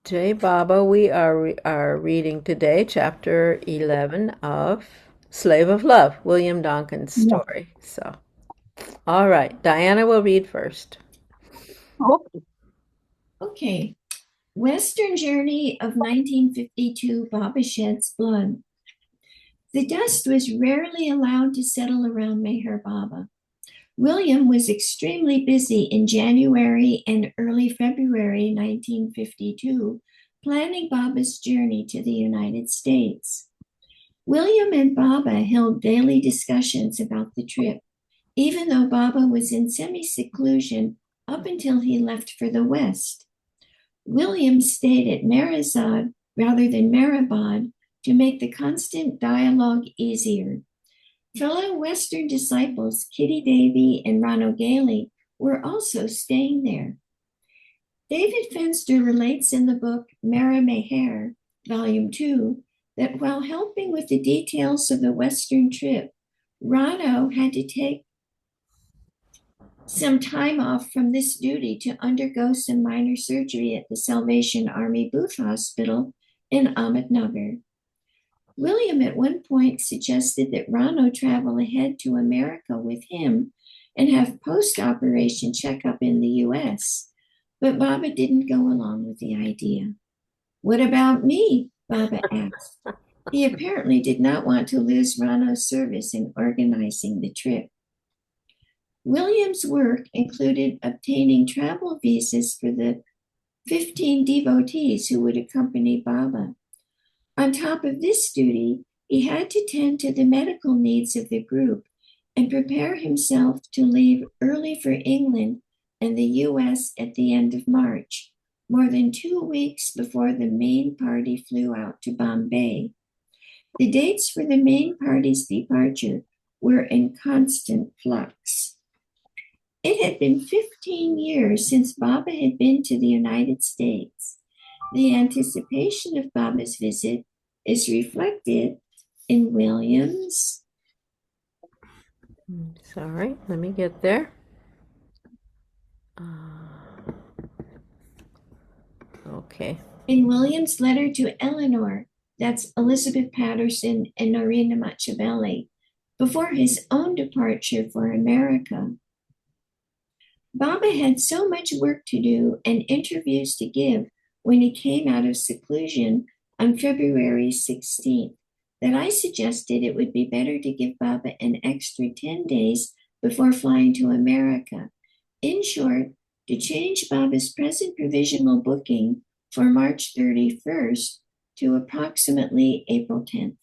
Jai Baba, we are reading today chapter 11 of Slave of Love, William Donkin's Yeah. story. So, all right, Diana will read first. Okay. Okay. Western Journey of 1952, Baba Sheds Blood. The dust was rarely allowed to settle around Meher Baba. William was extremely busy in January and early February 1952, planning Baba's journey to the United States. William and Baba held daily discussions about the trip, even though Baba was in semi seclusion up until he left for the West. William stayed at Marizad rather than Mehrabad to make the constant dialogue easier. Fellow Western disciples Kitty Davy and Rano Gailey were also staying there. David Fenster relates in the book Mara Meher, Volume 2, that while helping with the details of the Western trip, Rano had to take some time off from this duty to undergo some minor surgery at the Salvation Army Booth Hospital in Ahmednagar. William at one point suggested that Rano travel ahead to America with him and have post operation checkup in the US, but Baba didn't go along with the idea. What about me? Baba asked. He apparently did not want to lose Rano's service in organizing the trip. William's work included obtaining travel visas for the 15 devotees who would accompany Baba. On top of this duty, he had to tend to the medical needs of the group and prepare himself to leave early for England and the US at the end of March, more than 2 weeks before the main party flew out to Bombay. The dates for the main party's departure were in constant flux. It had been 15 years since Baba had been to the United States. The anticipation of Baba's visit is reflected in William's Sorry, let me get there. Uh, okay. letter to Eleanor, that's Elizabeth Patterson and Norina Machiavelli, before his own departure for America. Baba had so much work to do and interviews to give when he came out of seclusion on February 16th that I suggested it would be better to give Baba an extra 10 days before flying to America. In short, to change Baba's present provisional booking for March 31st to approximately April 10th.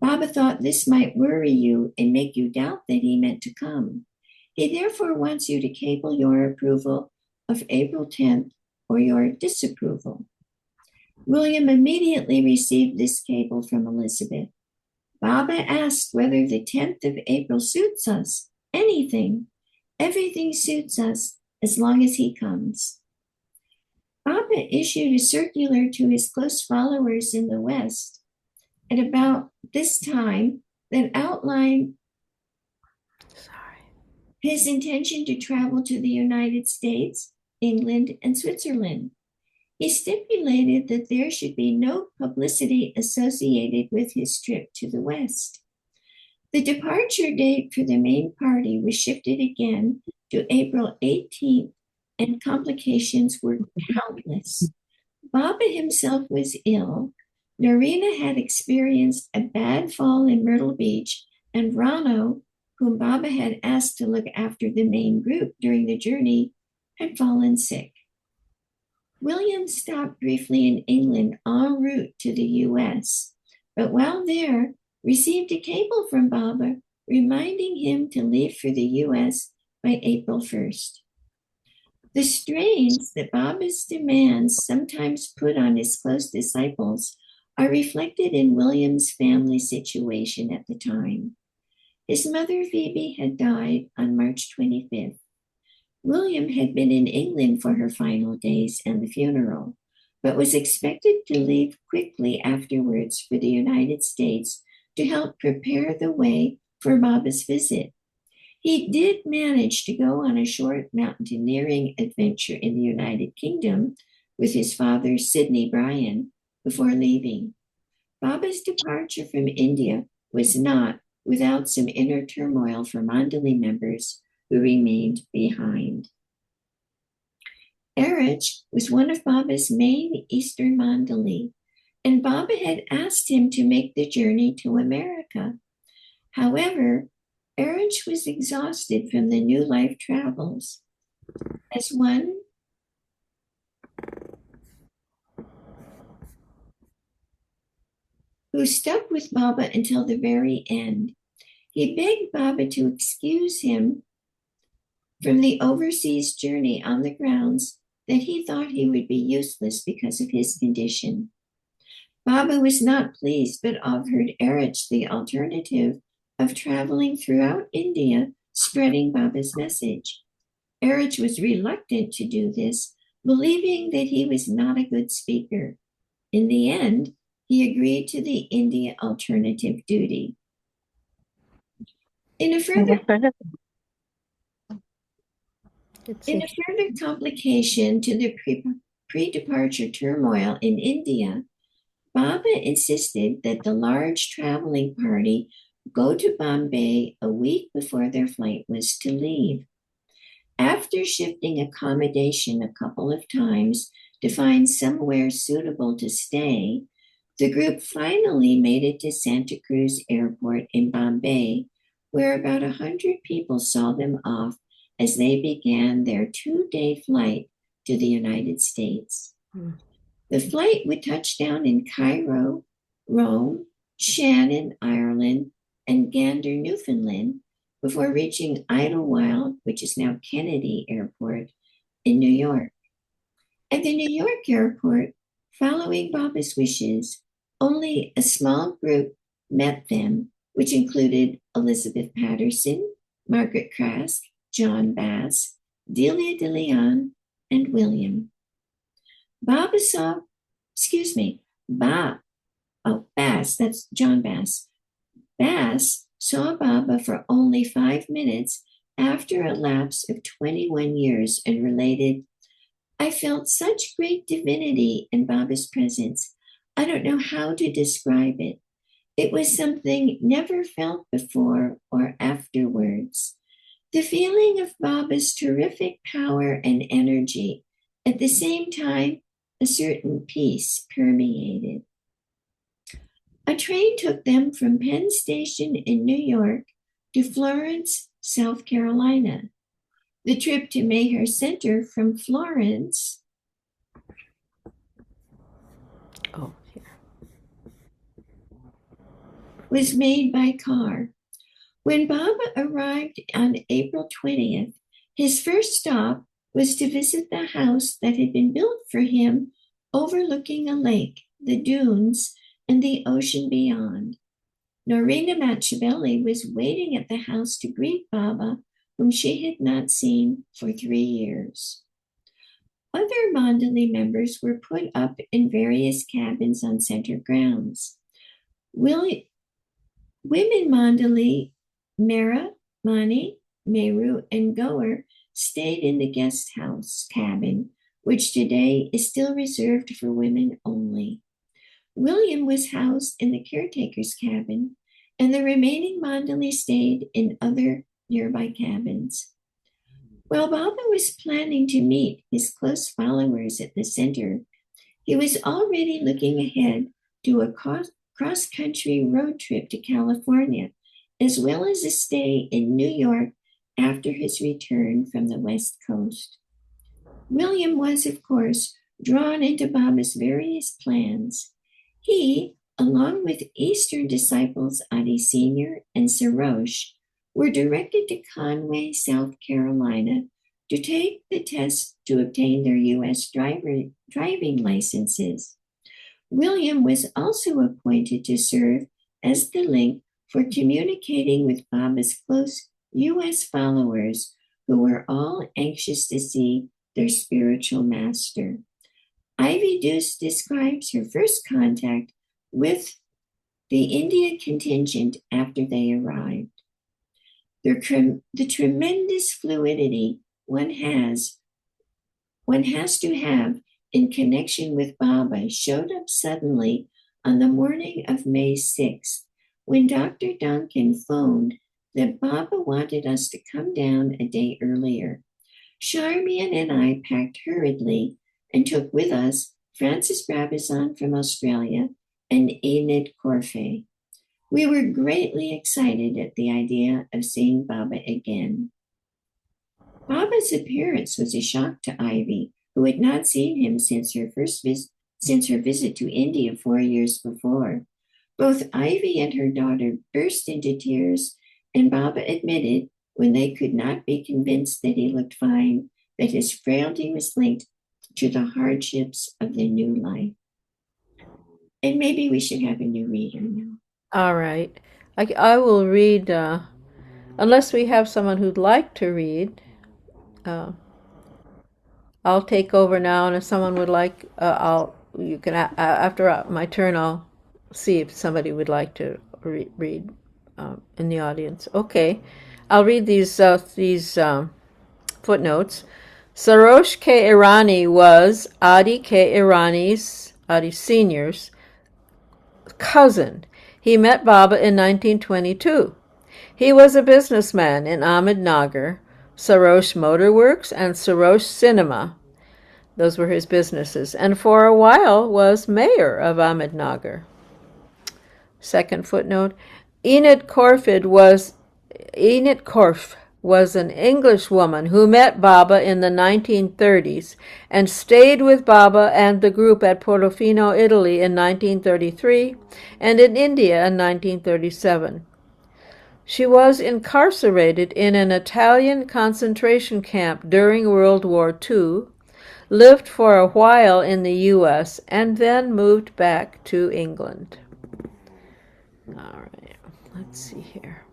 Baba thought this might worry you and make you doubt that he meant to come. He therefore wants you to cable your approval of April 10th or your disapproval. William immediately received this cable from Elizabeth. Baba asked whether the 10th of April suits us. Anything. Everything suits us as long as he comes. Baba issued a circular to his close followers in the West at about this time that outlined Sorry. his intention to travel to the United States, England, and Switzerland. He stipulated that there should be no publicity associated with his trip to the West. The departure date for the main party was shifted again to April 18th, and complications were countless. Baba himself was ill. Narina had experienced a bad fall in Myrtle Beach, and Rano, whom Baba had asked to look after the main group during the journey, had fallen sick. William stopped briefly in England en route to the US, but while there, received a cable from Baba reminding him to leave for the US by April 1st. The strains that Baba's demands sometimes put on his close disciples are reflected in William's family situation at the time. His mother, Phoebe, had died on March 25th. William had been in England for her final days and the funeral, but was expected to leave quickly afterwards for the United States to help prepare the way for Baba's visit. He did manage to go on a short mountaineering adventure in the United Kingdom with his father, Sidney Bryan, before leaving. Baba's departure from India was not without some inner turmoil for Mandali members who remained behind. Erich was one of Baba's main Eastern Mandali, and Baba had asked him to make the journey to America. However, Erich was exhausted from the new life travels. As one who stuck with Baba until the very end, he begged Baba to excuse him from the overseas journey on the grounds that he thought he would be useless because of his condition. Baba was not pleased, but offered Erich the alternative of traveling throughout India, spreading Baba's message. Erich was reluctant to do this, believing that he was not a good speaker. In the end, he agreed to the India alternative duty. In a further complication to the pre-departure turmoil in India, Baba insisted that the large traveling party go to Bombay a week before their flight was to leave. After shifting accommodation a couple of times to find somewhere suitable to stay, the group finally made it to Santa Cruz Airport in Bombay, where about 100 people saw them off as they began their 2-day flight to the United States. The flight would touch down in Cairo, Rome, Shannon, Ireland, and Gander, Newfoundland, before reaching Idlewild, which is now Kennedy Airport, in New York. At the New York airport, following Baba's wishes, only a small group met them, which included Elizabeth Patterson, Margaret Krask, John Bass, Delia de Leon, and William. Bass, that's John Bass. Bass saw Baba for only 5 minutes after a lapse of 21 years and related, "I felt such great divinity in Baba's presence. I don't know how to describe it. It was something never felt before or afterwards. The feeling of Baba's terrific power and energy, at the same time, a certain peace permeated." A train took them from Penn Station in New York to Florence, South Carolina. The trip to Meher Center from Florence was made by car. When Baba arrived on April 20th, his first stop was to visit the house that had been built for him overlooking a lake, the dunes, and the ocean beyond. Norina Machiavelli was waiting at the house to greet Baba, whom she had not seen for 3 years. Other Mandali members were put up in various cabins on center grounds. Women Mandali, Mera, Mani, Meru, and Goer stayed in the guest house cabin, which today is still reserved for women only. William was housed in the caretaker's cabin, and the remaining Mandali stayed in other nearby cabins. While Baba was planning to meet his close followers at the center, he was already looking ahead to a cross-country road trip to California, as well as a stay in New York after his return from the West Coast. William was, of course, drawn into Baba's various plans. He, along with Eastern disciples Adi Sr. and Sarosh, were directed to Conway, South Carolina, to take the test to obtain their U.S. driving licenses. William was also appointed to serve as the link for communicating with Baba's close U.S. followers, who were all anxious to see their spiritual master. Ivy Deuce describes her first contact with the India contingent after they arrived. The tremendous fluidity one has to have in connection with Baba showed up suddenly on the morning of May 6th when Dr. Donkin phoned that Baba wanted us to come down a day earlier. Charmian and I packed hurriedly and took with us Francis Brabazon from Australia and Enid Corfe. We were greatly excited at the idea of seeing Baba again. Baba's appearance was a shock to Ivy, who had not seen him since her visit to India 4 years before. Both Ivy and her daughter burst into tears, and Baba admitted, when they could not be convinced that he looked fine, that his frailty was linked to the hardships of the new life. And maybe we should have a new reader now. All right. I will read, unless we have someone who'd like to read. I'll take over now, and if someone would like, you can, after my turn, I'll see if somebody would like to read in the audience. Okay. I'll read these footnotes. Sarosh K. Irani was Adi K. Adi Sr.'s cousin. He met Baba in 1922. He was a businessman in Ahmednagar, Sarosh Motor Works and Sarosh Cinema. Those were his businesses, and for a while was mayor of Ahmednagar. Second footnote, Enid Korf was an English woman who met Baba in the 1930s and stayed with Baba and the group at Portofino, Italy in 1933 and in India in 1937. She was incarcerated in an Italian concentration camp during World War II, lived for a while in the U.S., and then moved back to England. All right, let's see here.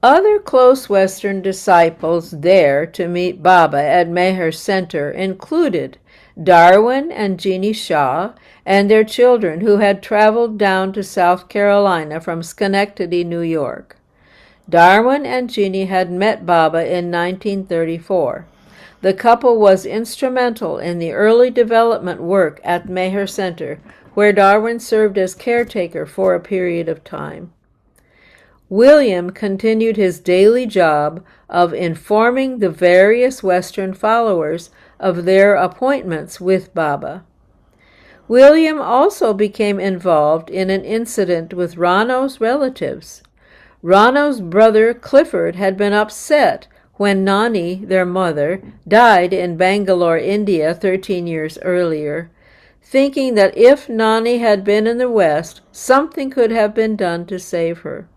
Other close Western disciples there to meet Baba at Meher Center included Darwin and Jeannie Shaw and their children who had traveled down to South Carolina from Schenectady, New York. Darwin and Jeannie had met Baba in 1934. The couple was instrumental in the early development work at Meher Center, where Darwin served as caretaker for a period of time. William continued his daily job of informing the various Western followers of their appointments with Baba. William also became involved in an incident with Rano's relatives. Rano's brother Clifford had been upset when Nani, their mother, died in Bangalore, India 13 years earlier, thinking that if Nani had been in the West, something could have been done to save her.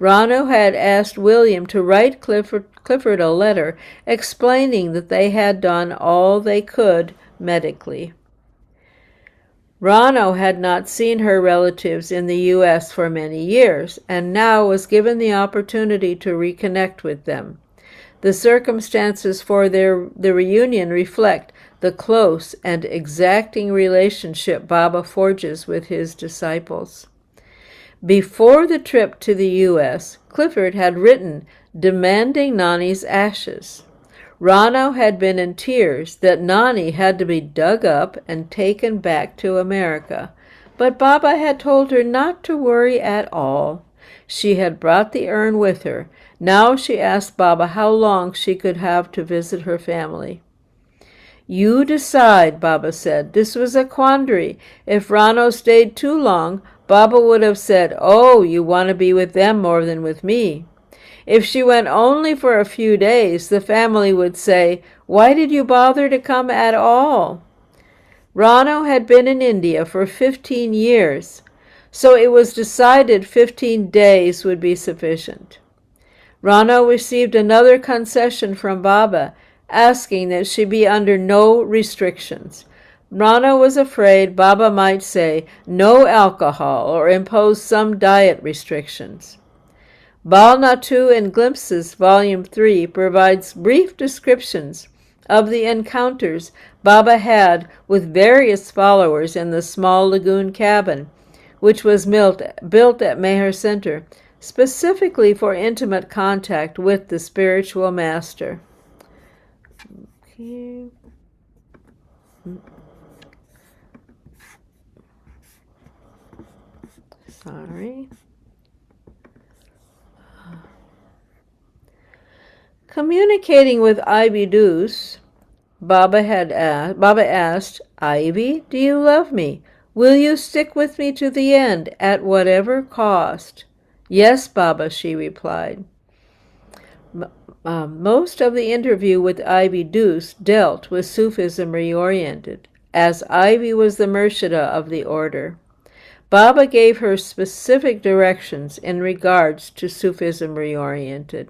Rano had asked William to write Clifford a letter explaining that they had done all they could medically. Rano had not seen her relatives in the U.S. for many years, and now was given the opportunity to reconnect with them. The circumstances for the reunion reflect the close and exacting relationship Baba forges with his disciples. Before the trip to the U.S., Clifford had written demanding Nani's ashes. Rano had been in tears that Nani had to be dug up and taken back to America, but Baba had told her not to worry at all. She had brought the urn with her. Now she asked Baba how long she could have to visit her family. "You decide," Baba said. This was a quandary. If Rano stayed too long, Baba would have said, "Oh, you want to be with them more than with me." If she went only for a few days, the family would say, "Why did you bother to come at all?" Rano had been in India for 15 years, so it was decided 15 days would be sufficient. Rano received another concession from Baba, asking that she be under no restrictions. Rano was afraid Baba might say no alcohol or impose some diet restrictions. Bal Natu in Glimpses, Volume 3, provides brief descriptions of the encounters Baba had with various followers in the small lagoon cabin, which was built at Meher Center, specifically for intimate contact with the spiritual master. Okay. Sorry. Communicating with Ivy Deuce, Baba asked, "Ivy, do you love me? Will you stick with me to the end, at whatever cost?" "Yes, Baba," she replied. Most of the interview with Ivy Deuce dealt with Sufism reoriented, as Ivy was the Murshida of the order. Baba gave her specific directions in regards to Sufism reoriented.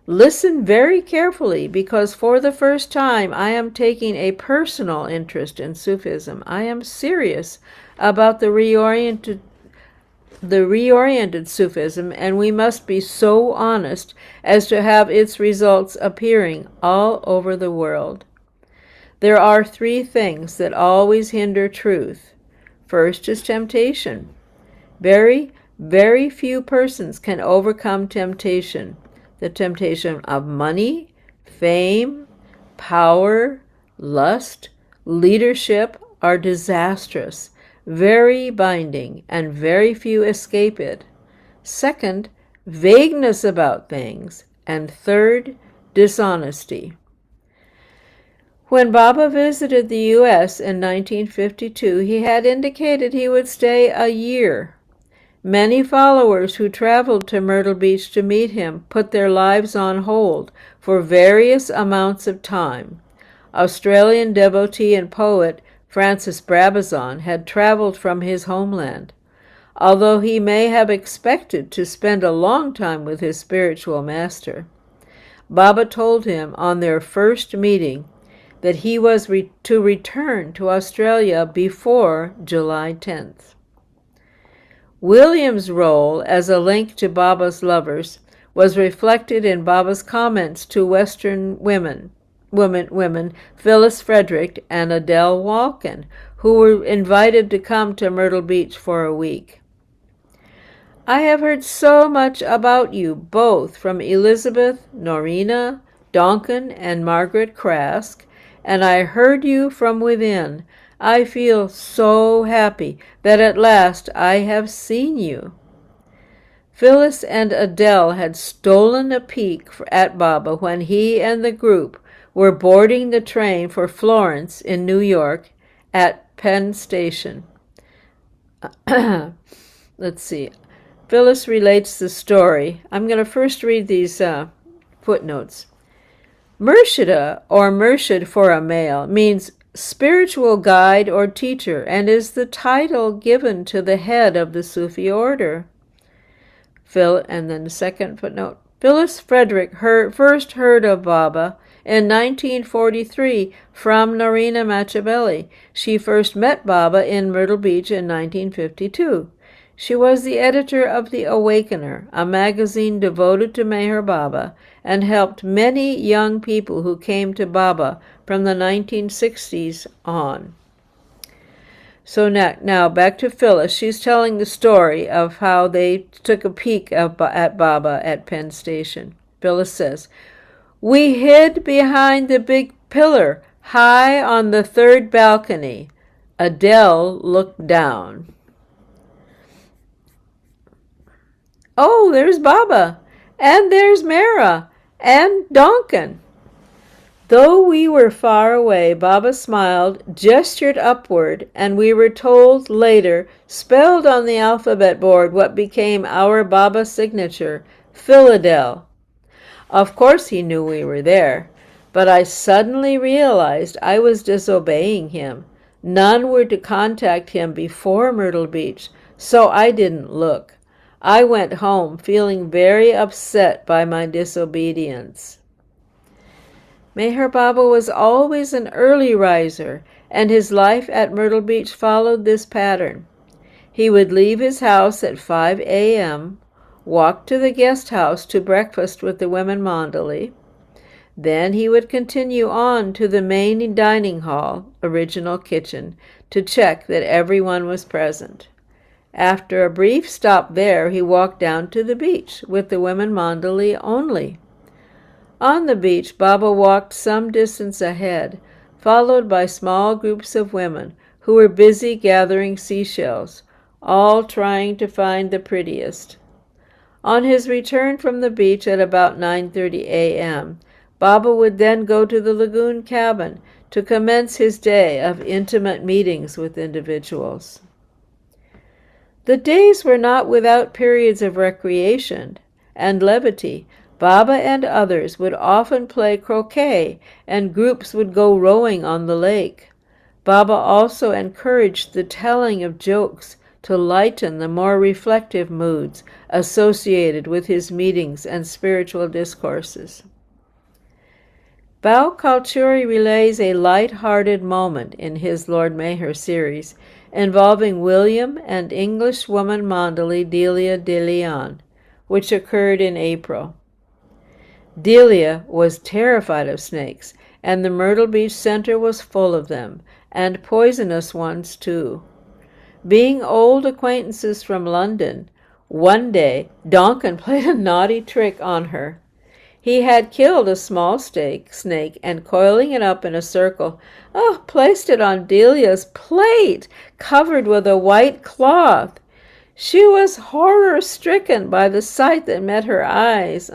"Listen very carefully, because for the first time I am taking a personal interest in Sufism. I am serious about the reoriented Sufism, and we must be so honest as to have its results appearing all over the world. There are 3 things that always hinder truth. First is temptation. Very, very few persons can overcome temptation. The temptation of money, fame, power, lust, leadership are disastrous, very binding, and very few escape it. Second, vagueness about things. And third, dishonesty." When Baba visited the U.S. in 1952, he had indicated he would stay a year. Many followers who traveled to Myrtle Beach to meet him put their lives on hold for various amounts of time. Australian devotee and poet Francis Brabazon had traveled from his homeland. Although he may have expected to spend a long time with his spiritual master, Baba told him on their first meeting that he was to return to Australia before July 10th. William's role as a link to Baba's lovers was reflected in Baba's comments to Western women Phyllis Frederick and Adele Walken, who were invited to come to Myrtle Beach for a week. "I have heard so much about you, both from Elizabeth, Norina, Donkin, and Margaret Krask, and I heard you from within. I feel so happy that at last I have seen you." Phyllis and Adele had stolen a peek at Baba when he and the group were boarding the train for Florence in New York at Penn Station. Let's see. Phyllis relates the story. I'm going to first read these footnotes. Murshida, or Murshid for a male, means spiritual guide or teacher, and is the title given to the head of the Sufi order. And then the second footnote. Phyllis Frederick first heard of Baba in 1943 from Norina Machabelli. She first met Baba in Myrtle Beach in 1952. She was the editor of The Awakener, a magazine devoted to Meher Baba, and helped many young people who came to Baba from the 1960s on. So now back to Phyllis. She's telling the story of how they took a peek at Baba at Penn Station. Phyllis says, "We hid behind the big pillar, high on the 3rd balcony. Adele looked down." "Oh, there's Baba, and there's Mara, and Donkin." Though we were far away, Baba smiled, gestured upward, and we were told later, spelled on the alphabet board what became our Baba signature, Philadel. Of course he knew we were there, but I suddenly realized I was disobeying him. None were to contact him before Myrtle Beach, so I didn't look. I went home feeling very upset by my disobedience. Meher Baba was always an early riser, and his life at Myrtle Beach followed this pattern. He would leave his house at 5 a.m., walk to the guest house to breakfast with the women Mandali. Then he would continue on to the main dining hall, original kitchen, to check that everyone was present. After a brief stop there, he walked down to the beach with the women Mandali only. On the beach, Baba walked some distance ahead, followed by small groups of women who were busy gathering seashells, all trying to find the prettiest. On his return from the beach at about 9:30 a.m., Baba would then go to the lagoon cabin to commence his day of intimate meetings with individuals. The days were not without periods of recreation and levity. Baba and others would often play croquet, and groups would go rowing on the lake. Baba also encouraged the telling of jokes to lighten the more reflective moods associated with his meetings and spiritual discourses. Bhau Kalchuri relays a light-hearted moment in his Lord Meher series involving William and Englishwoman Mandali Delia de Leon, which occurred in April. Delia was terrified of snakes, and the Myrtle Beach Center was full of them, and poisonous ones too. Being old acquaintances from London, one day Donkin played a naughty trick on her. He had killed a small snake and, coiling it up in a circle, placed it on Delia's plate, covered with a white cloth. She was horror-stricken by the sight that met her eyes.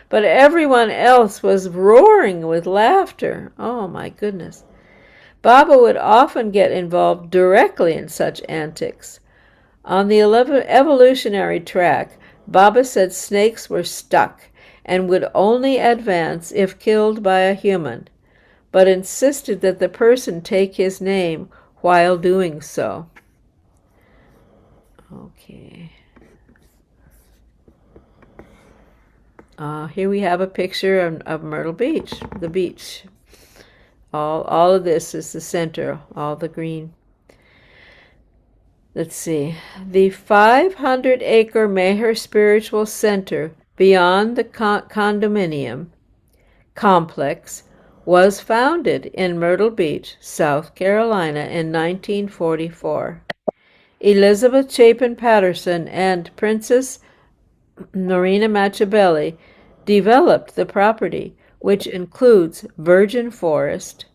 But everyone else was roaring with laughter. Oh, my goodness. Baba would often get involved directly in such antics. On the evolutionary track, Baba said snakes were stuck and would only advance if killed by a human, but insisted that the person take his name while doing so. Okay. Here we have a picture of Myrtle Beach, the beach. All of this is the center, all the green. Let's see. The 500-acre Meher Spiritual Center beyond the condominium complex was founded in Myrtle Beach, South Carolina in 1944. Elizabeth Chapin Patterson and Princess Norina Machabelli developed the property, which includes virgin forest,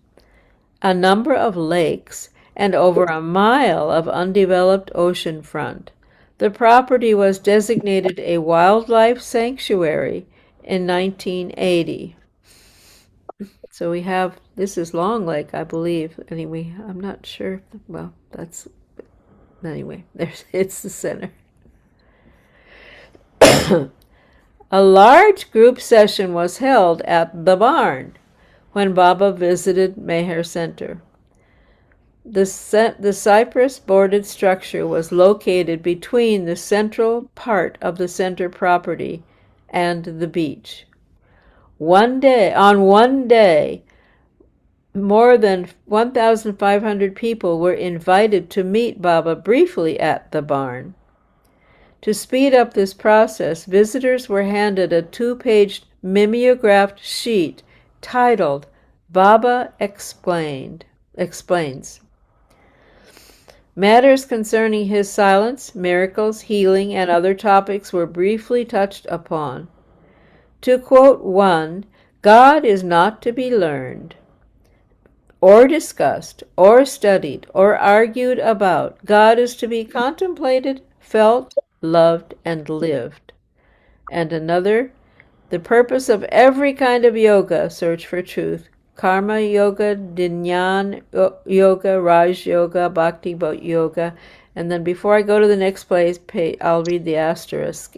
a number of lakes, and over a mile of undeveloped ocean front. The property was designated a wildlife sanctuary in 1980. So we have, this is Long Lake, I believe. Anyway, I'm not sure. Well, anyway, it's the center. A large group session was held at the barn when Baba visited Meher Center. The cypress-boarded structure was located between the central part of the center property and the beach. On one day, more than 1,500 people were invited to meet Baba briefly at the barn. To speed up this process, visitors were handed a 2-page mimeographed sheet titled Baba Explains. Matters concerning his silence, miracles, healing, and other topics were briefly touched upon. To quote one, God is not to be learned, or discussed, or studied, or argued about. God is to be contemplated, felt, loved, and lived. And another, the purpose of every kind of yoga, search for truth, karma yoga, dhyan yoga, raj yoga, bhakti yoga. And then before I go to the next place, I'll read the asterisk.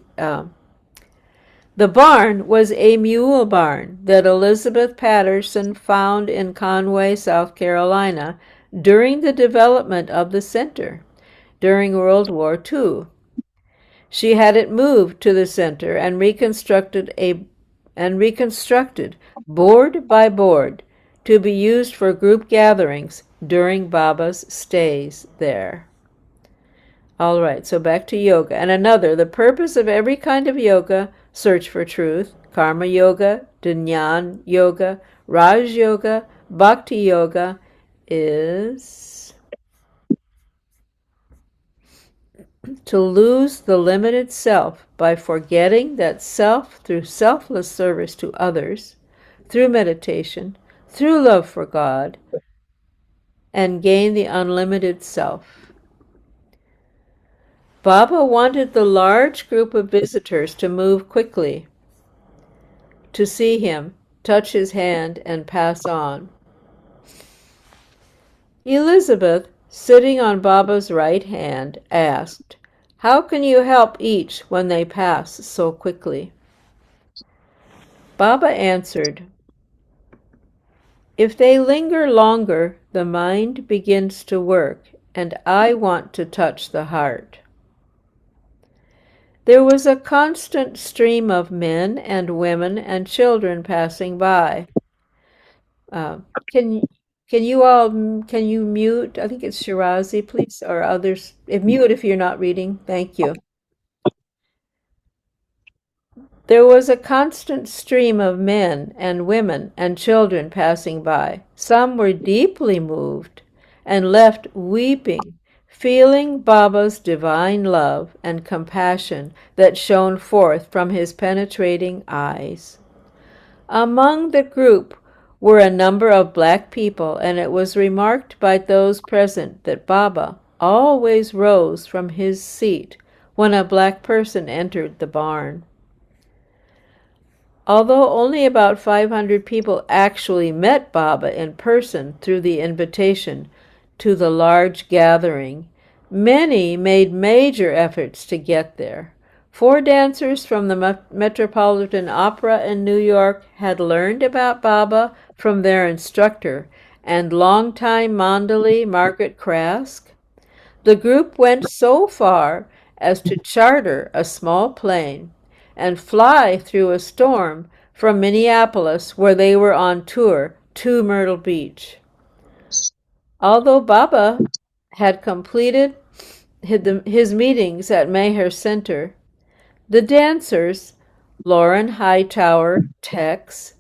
The barn was a mule barn that Elizabeth Patterson found in Conway, South Carolina, during the development of the center during World War II. She had it moved to the center and reconstructed board by board to be used for group gatherings during Baba's stays there. All right, so back to yoga. And another, the purpose of every kind of yoga, search for truth, karma yoga, dhyan yoga, raj yoga, bhakti yoga, is to lose the limited self by forgetting that self through selfless service to others, through meditation, through love for God, and gain the unlimited self. Baba wanted the large group of visitors to move quickly, to see him, touch his hand, and pass on. Elizabeth, sitting on Baba's right hand, asked, "How can you help each when they pass so quickly?" Baba answered, "If they linger longer, the mind begins to work, and I want to touch the heart." There was a constant stream of men and women and children passing by. Uh, can can you mute? I think it's Shirazi, please, or others. Mute if you're not reading. Thank you. There was a constant stream of men and women and children passing by. Some were deeply moved and left weeping, feeling Baba's divine love and compassion that shone forth from his penetrating eyes. Among the group were a number of black people, and it was remarked by those present that Baba always rose from his seat when a black person entered the barn. Although only about 500 people actually met Baba in person through the invitation to the large gathering, many made major efforts to get there. 4 dancers from the Metropolitan Opera in New York had learned about Baba from their instructor and longtime Mandali Margaret Krask. The group went so far as to charter a small plane and fly through a storm from Minneapolis, where they were on tour, to Myrtle Beach. Although Baba had completed his meetings at Meher Center, the dancers, Lauren Hightower, Tex,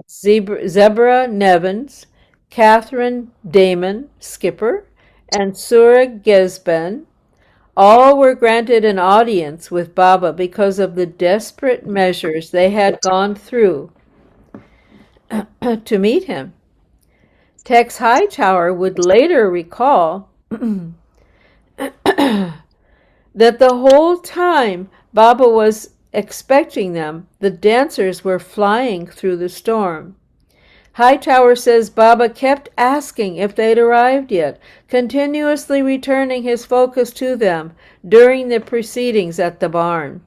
Zebra Nevins, Catherine Damon, Skipper, and Sura Gesben, all were granted an audience with Baba because of the desperate measures they had gone through to meet him. Tex Hightower would later recall that the whole time Baba was expecting them, the dancers were flying through the storm. Hightower says Baba kept asking if they'd arrived yet, continuously returning his focus to them during the proceedings at the barn.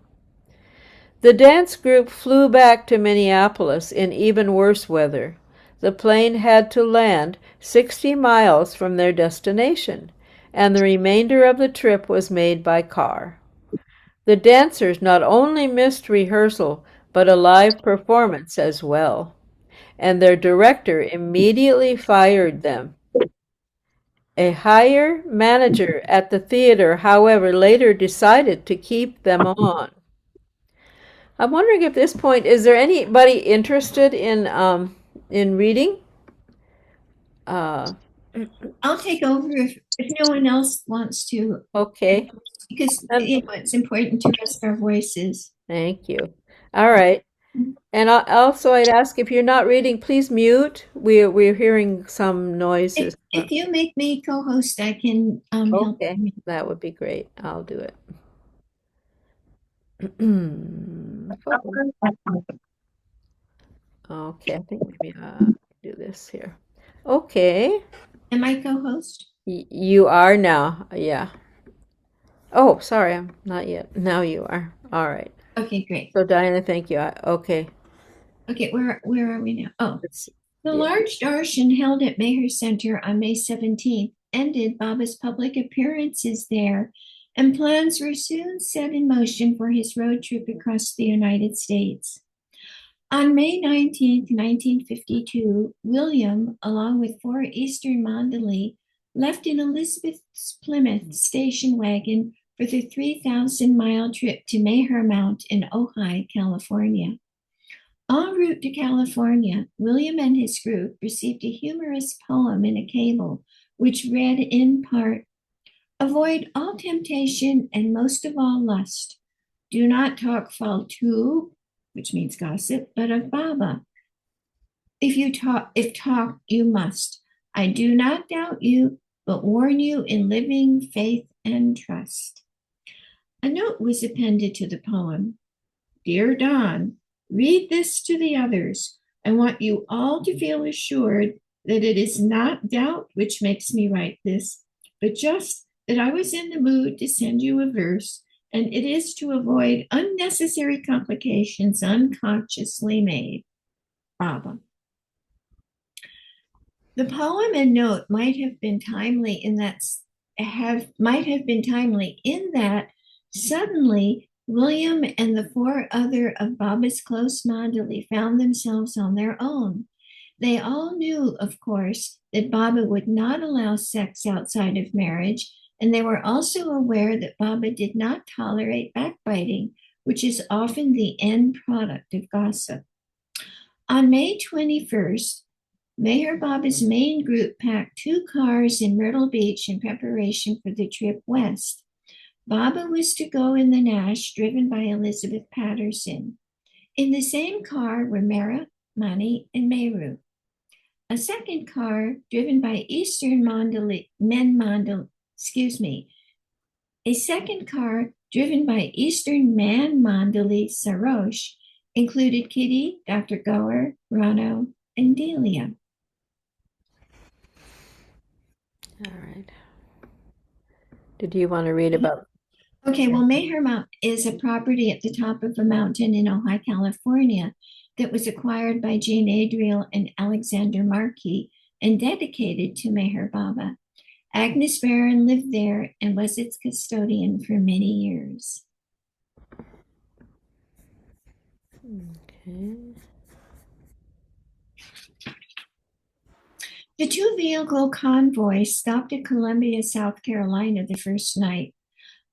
The dance group flew back to Minneapolis in even worse weather. The plane had to land 60 miles from their destination, and the remainder of the trip was made by car. The dancers not only missed rehearsal, but a live performance as well, and their director immediately fired them. A higher manager at the theater, however, later decided to keep them on. I'm wondering at this point, is there anybody interested in reading? I'll take over if no one else wants to. Okay. Because it's important to rest our voices. Thank you. All right. And also, I'd ask if you're not reading, please mute. We're hearing some noises. If you make me co-host, I can help. Okay, that would be great. I'll do it. Okay, I think maybe I'll do this here. Okay. Am I co-host? You are now. Yeah. Oh, sorry, I'm not yet. Now you are. All right. Okay, great. So Diana, thank you. Okay. Okay, where are we now? Oh, the large darshan held at Meher Center on May 17th ended Baba's public appearances there, and plans were soon set in motion for his road trip across the United States. On May 19th, 1952, William, along with 4 Eastern Mandali, left in Elizabeth's Plymouth station wagon for the 3,000-mile trip to Meher Mount in Ojai, California. En route to California, William and his group received a humorous poem in a cable, which read in part, "Avoid all temptation and most of all lust. Do not talk faltu," which means gossip, "but of Baba. If talk, you must. I do not doubt you, but warn you in living faith and trust. A note was appended to the poem. Dear Don, read this to the others. I want you all to feel assured that it is not doubt which makes me write this, but just that I was in the mood to send you a verse, and it is to avoid unnecessary complications unconsciously made. Baba. The poem and note might have been timely in that suddenly William and the four other of Baba's close mandali found themselves on their own. They all knew, of course, that Baba would not allow sex outside of marriage, and they were also aware that Baba did not tolerate backbiting, which is often the end product of gossip. On May 21st, Meher Baba's main group packed 2 cars in Myrtle Beach in preparation for the trip west. Baba was to go in the Nash, driven by Elizabeth Patterson. In the same car were Mara, Mani, and Meru. A second car, driven by Eastern Mandali, a second car driven by Eastern Man Mandali Sarosh included Kitty, Dr. Goer, Rano, and Delia. All right. Did you want to read about? Okay, well, Meher Mount is a property at the top of a mountain in Ojai, California, that was acquired by Jane Adriel and Alexander Markey and dedicated to Meher Baba. Agnes Barron lived there and was its custodian for many years. Okay. The 2-vehicle convoy stopped at Columbia, South Carolina the first night,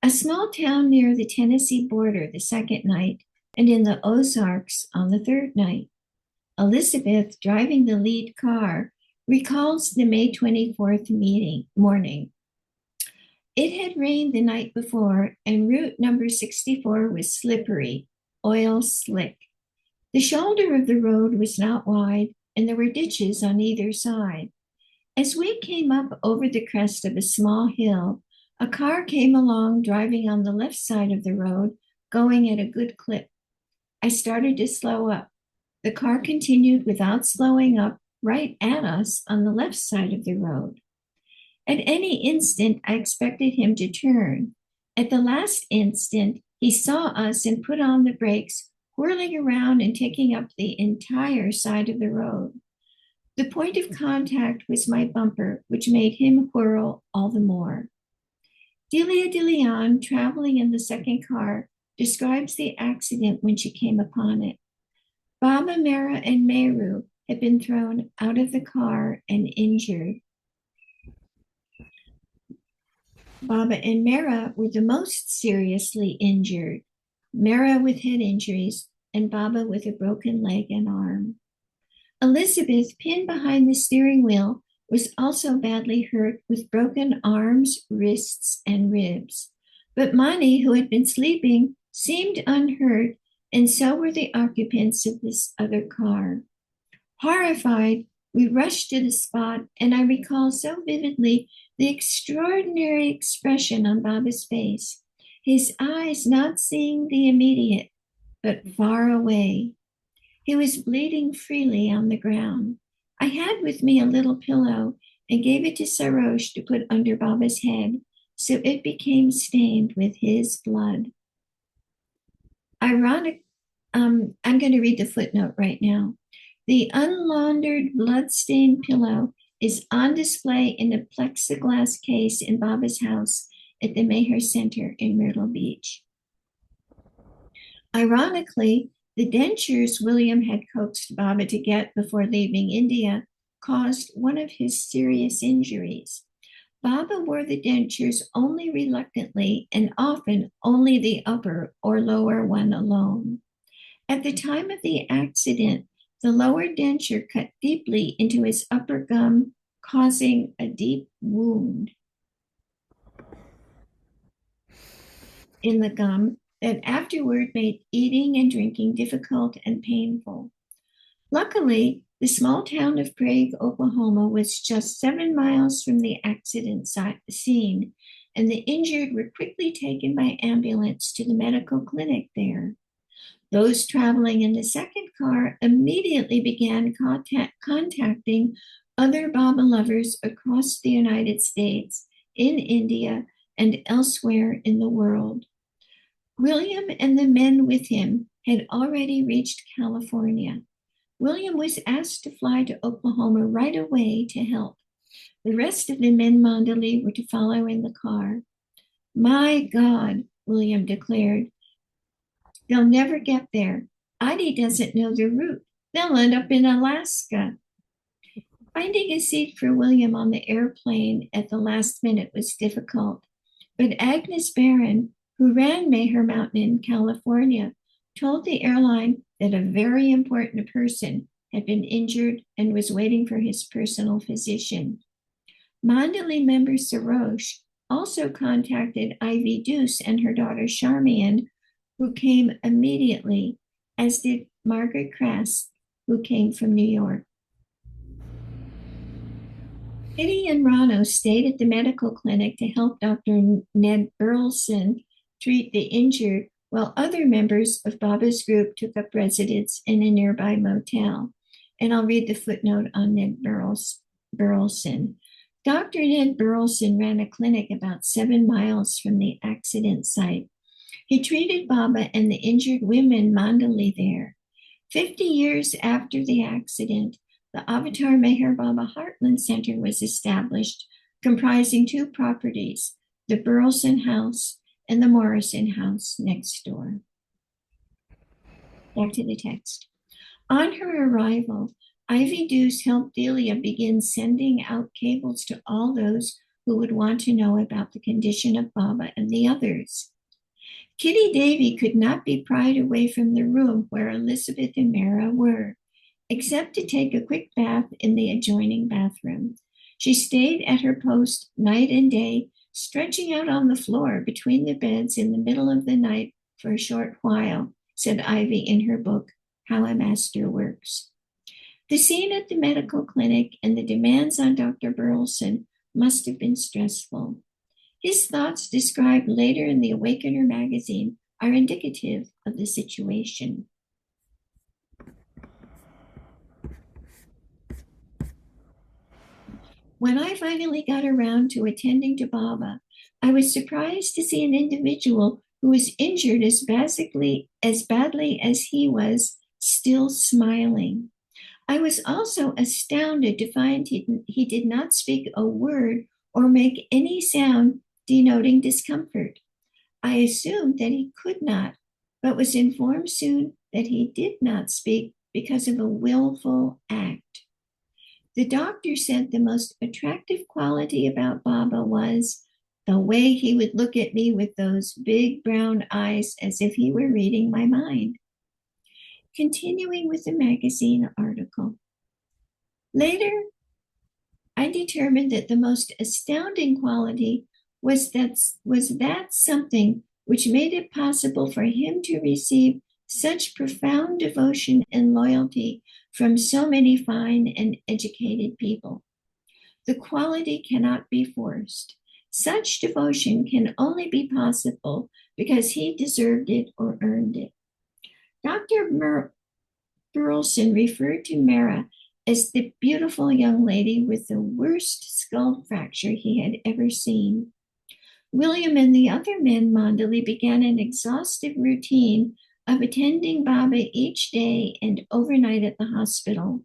a small town near the Tennessee border the second night, and in the Ozarks on the third night. Elizabeth, driving the lead car, recalls the May 24th morning. It had rained the night before, and route number 64 was slippery, oil slick. The shoulder of the road was not wide, and there were ditches on either side. As we came up over the crest of a small hill, a car came along driving on the left side of the road, going at a good clip. I started to slow up. The car continued without slowing up right at us on the left side of the road. At any instant, I expected him to turn. At the last instant, he saw us and put on the brakes, whirling around and taking up the entire side of the road. The point of contact was my bumper, which made him whirl all the more. Delia de Leon, traveling in the second car, describes the accident when she came upon it. Baba, Mara, and Meru had been thrown out of the car and injured. Baba and Mara were the most seriously injured, Mara with head injuries and Baba with a broken leg and arm. Elizabeth, pinned behind the steering wheel, was also badly hurt with broken arms, wrists, and ribs. But Mani, who had been sleeping, seemed unhurt, and so were the occupants of this other car. Horrified, we rushed to the spot, and I recall so vividly the extraordinary expression on Baba's face, his eyes not seeing the immediate, but far away. He was bleeding freely on the ground. I had with me a little pillow and gave it to Sarosh to put under Baba's head, so it became stained with his blood. I'm going to read the footnote right now. The unlaundered, blood-stained pillow is on display in a plexiglass case in Baba's house at the Meher Center in Myrtle Beach. Ironically, the dentures William had coaxed Baba to get before leaving India caused one of his serious injuries. Baba wore the dentures only reluctantly and often only the upper or lower one alone. At the time of the accident, the lower denture cut deeply into his upper gum, causing a deep wound in the gum that afterward made eating and drinking difficult and painful. Luckily, The small town of Prague, Oklahoma, was just 7 miles from the accident scene, and the injured were quickly taken by ambulance to the medical clinic there. Those traveling in the second car immediately began contacting other Baba lovers across the United States, in India, and elsewhere in the world. William and the men with him had already reached California. William was asked to fly to Oklahoma right away to help. The rest of the men Mandali were to follow in the car. My God, William declared, they'll never get there. Adi doesn't know the route. They'll end up in Alaska. Finding a seat for William on the airplane at the last minute was difficult, but Agnes Barron, who ran Meher Mountain in California, told the airline that a very important person had been injured and was waiting for his personal physician. Mandali member Sarosh also contacted Ivy Deuce and her daughter Charmian, who came immediately, as did Margaret Crass, who came from New York. Kitty and Rano stayed at the medical clinic to help Dr. Ned Burleson treat the injured, while other members of Baba's group took up residence in a nearby motel. And I'll read the footnote on Ned Burleson. Dr. Ned Burleson ran a clinic about 7 miles from the accident site. He treated Baba and the injured women Mandali there. 50 years after the accident, the Avatar Meher Baba Heartland Center was established, comprising 2 properties, the Burleson House and the Morrison House next door. Back to the text. On her arrival, Ivy Deuce helped Delia begin sending out cables to all those who would want to know about the condition of Baba and the others. Kitty Davy could not be pried away from the room where Elizabeth and Mara were, except to take a quick bath in the adjoining bathroom. She stayed at her post night and day, stretching out on the floor between the beds in the middle of the night for a short while, said Ivy in her book, How a Master Works. The scene at the medical clinic and the demands on Dr. Burleson must have been stressful. His thoughts, described later in the Awakener magazine, are indicative of the situation. When I finally got around to attending to Baba, I was surprised to see an individual who was injured as badly as he was still smiling. I was also astounded to find he did not speak a word or make any sound denoting discomfort. I assumed that he could not, but was informed soon that he did not speak because of a willful act. The doctor said the most attractive quality about Baba was the way he would look at me with those big brown eyes as if he were reading my mind. Continuing with the magazine article. Later, I determined that the most astounding quality was that something which made it possible for him to receive such profound devotion and loyalty from so many fine and educated people. The quality cannot be forced. Such devotion can only be possible because he deserved it or earned it. Dr. Burleson referred to Mara as the beautiful young lady with the worst skull fracture he had ever seen. William and the other men Mandali began an exhaustive routine of attending Baba each day and overnight at the hospital.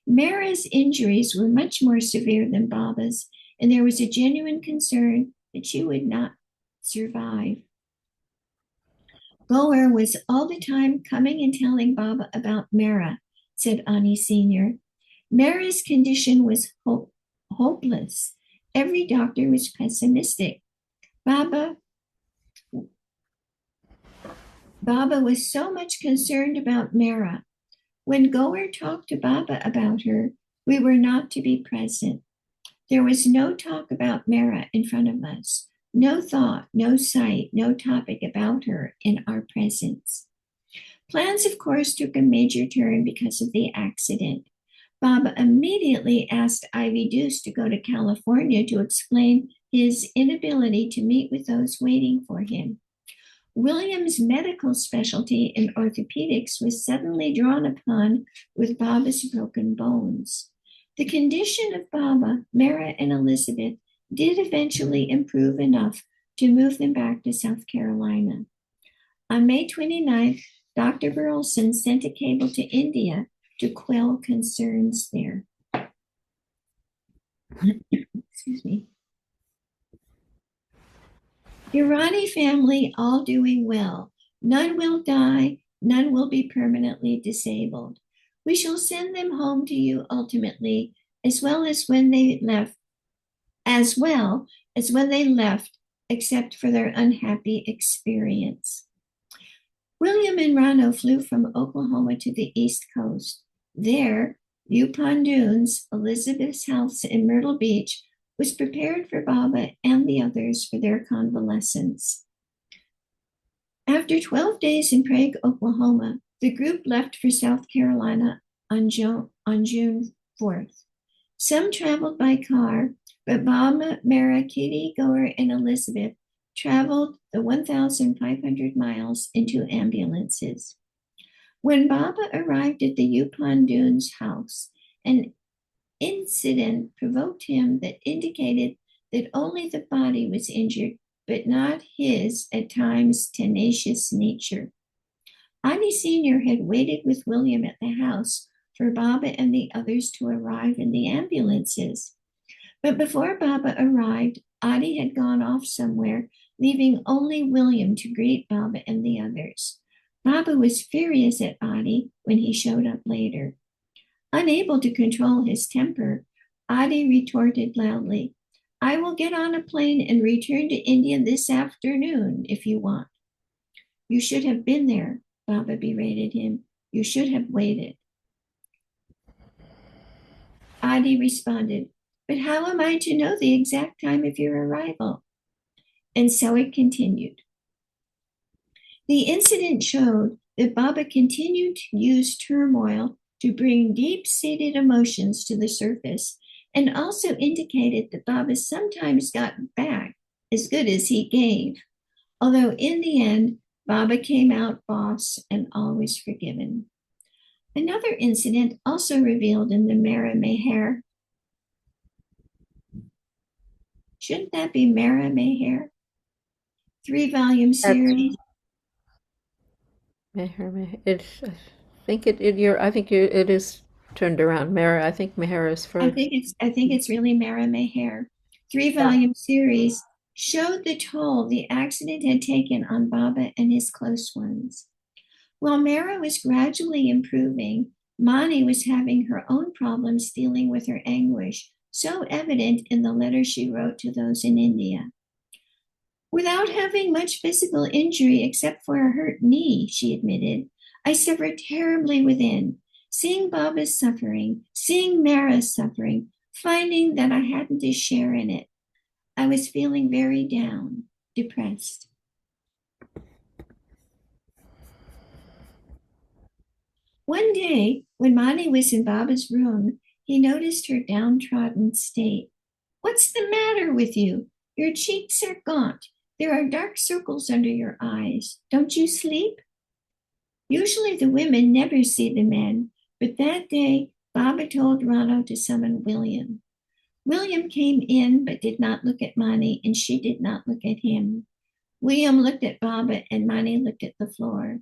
Mara's injuries were much more severe than Baba's, and there was a genuine concern that she would not survive. Goer was all the time coming and telling Baba about Mara, said Ani Sr. Mara's condition was hopeless. Every doctor was pessimistic. Baba was so much concerned about Mara. When Goer talked to Baba about her, we were not to be present. There was no talk about Mara in front of us, no thought, no sight, no topic about her in our presence. Plans, of course, took a major turn because of the accident. Bob immediately asked Ivy Deuce to go to California to explain his inability to meet with those waiting for him. William's medical specialty in orthopedics was suddenly drawn upon with Baba's broken bones. The condition of Baba, Mara, and Elizabeth did eventually improve enough to move them back to South Carolina. On May 29th, Dr. Burleson sent a cable to India to quell concerns there. Excuse me. Irani family all doing well. None will die, none will be permanently disabled. We shall send them home to you ultimately, as well as when they left, except for their unhappy experience. William and Rano flew from Oklahoma to the East Coast. There, Yupon Dunes, Elizabeth's house in Myrtle Beach, was prepared for Baba and the others for their convalescence. After 12 days in Prague, Oklahoma, the group left for South Carolina on June 4th. Some traveled by car, but Baba, Mara, Kitty, Goer, and Elizabeth traveled the 1,500 miles into ambulances. When Baba arrived at the Yupon Dunes house, an incident provoked him that indicated that only the body was injured, but not his, at times, tenacious nature. Ani Sr. had waited with William at the house for Baba and the others to arrive in the ambulances. But before Baba arrived, Adi had gone off somewhere, leaving only William to greet Baba and the others. Baba was furious at Adi when he showed up later. Unable to control his temper, Adi retorted loudly, "I will get on a plane and return to India this afternoon if you want." "You should have been there," Baba berated him. "You should have waited." Adi responded, "But how am I to know the exact time of your arrival?" And so it continued. The incident showed that Baba continued to use turmoil to bring deep-seated emotions to the surface, and also indicated that Baba sometimes got back as good as he gave, although in the end, Baba came out boss and always forgiven. Another incident also revealed in the Mara Meher. Shouldn't that be Mara Meher? 3-volume series. It's, I think it is turned around. Mara, I think Meher is first. I think it's really Mara Meher. 3-volume series showed the toll the accident had taken on Baba and his close ones. While Mara was gradually improving, Mani was having her own problems dealing with her anguish, so evident in the letter she wrote to those in India. "Without having much physical injury except for a hurt knee," she admitted, "I suffered terribly within, seeing Baba's suffering, seeing Mara's suffering, finding that I hadn't a share in it. I was feeling very down, depressed." One day, when Mani was in Baba's room, he noticed her downtrodden state. "What's the matter with you? Your cheeks are gaunt. There are dark circles under your eyes. Don't you sleep?" Usually the women never see the men, but that day Baba told Rano to summon William. William came in but did not look at Mani, and she did not look at him. William looked at Baba, and Mani looked at the floor.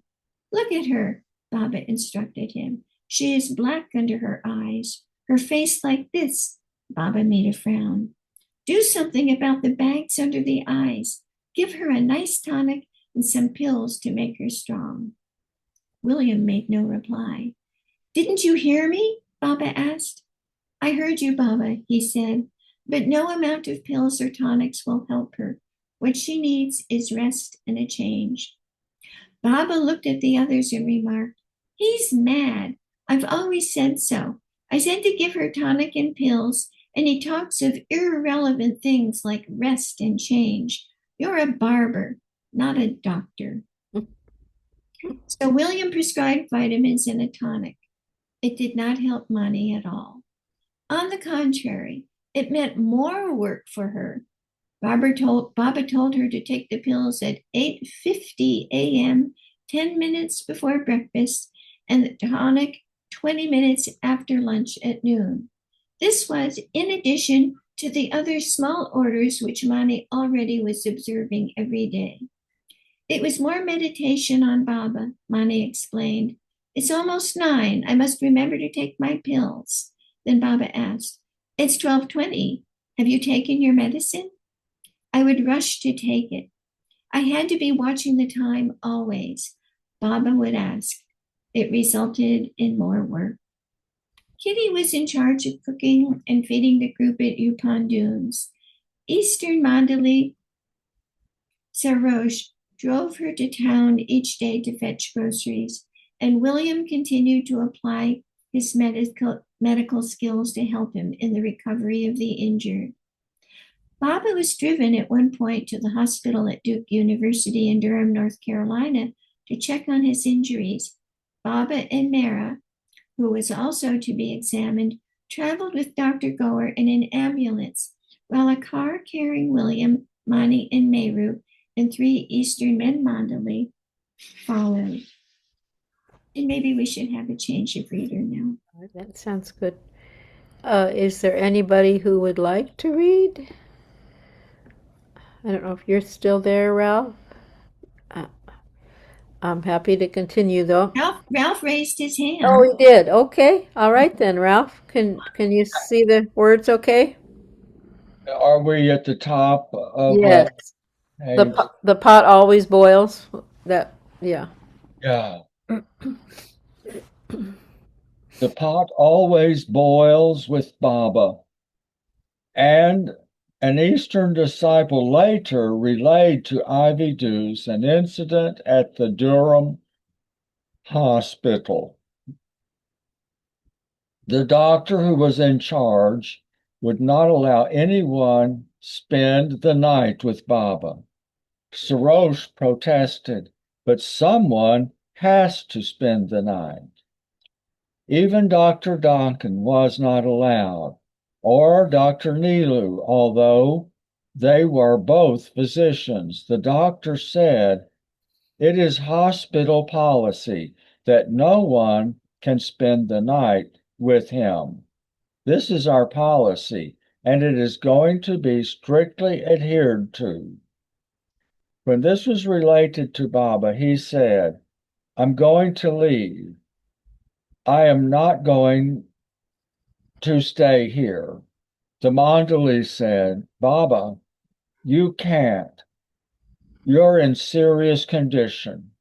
"Look at her," Baba instructed him. "She is black under her eyes. Her face like this." Baba made a frown. "Do something about the bags under the eyes. Give her a nice tonic and some pills to make her strong." William made no reply. "Didn't you hear me?" Baba asked. "I heard you, Baba," he said, "but no amount of pills or tonics will help her. What she needs is rest and a change." Baba looked at the others and remarked, "He's mad. I've always said so. I said to give her tonic and pills, and he talks of irrelevant things like rest and change. You're a barber, not a doctor." So William prescribed vitamins and a tonic. It did not help Mani at all. On the contrary, it meant more work for her. Baba told her to take the pills at 8:50 a.m., 10 minutes before breakfast, and the tonic 20 minutes after lunch at noon. This was in addition to the other small orders which Mani already was observing every day. It was more meditation on Baba, Mani explained. It's almost 9. I must remember to take my pills. Then Baba asked, It's 12:20. Have you taken your medicine? I would rush to take it. I had to be watching the time always, Baba would ask. It resulted in more work. Kitty was in charge of cooking and feeding the group at Yupon Dunes. Eastern Mandali Sarosh drove her to town each day to fetch groceries, and William continued to apply his medical skills to help him in the recovery of the injured. Baba was driven at one point to the hospital at Duke University in Durham, North Carolina, to check on his injuries. Baba and Mara, who was also to be examined, traveled with Dr. Goer in an ambulance, while a car carrying William, Mani, and Meru and 3 Eastern men Mandali followed. And maybe we should have a change of reader now. That sounds good. Is there anybody who would like to read? I don't know if you're still there, Ralph. Uh, I'm happy to continue, though. Ralph raised his hand. Oh, he did. Okay. All right then, Ralph. Can you see the words okay? Are we at the top of Yes. page? The pot always boils. That, yeah. Yeah. The pot always boils with Baba. And an Eastern disciple later relayed to Ivy Deuce an incident at the Durham hospital. The doctor who was in charge would not allow anyone spend the night with Baba. Sarosh protested, but someone has to spend the night. Even Dr. Donkin was not allowed, or Dr. Nilu, although they were both physicians. The doctor said, "It is hospital policy that no one can spend the night with him. This is our policy, and it is going to be strictly adhered to." When this was related to Baba, he said, "I'm going to leave. I am not going to stay here." The Mandali said, "Baba, you can't. You're in serious condition.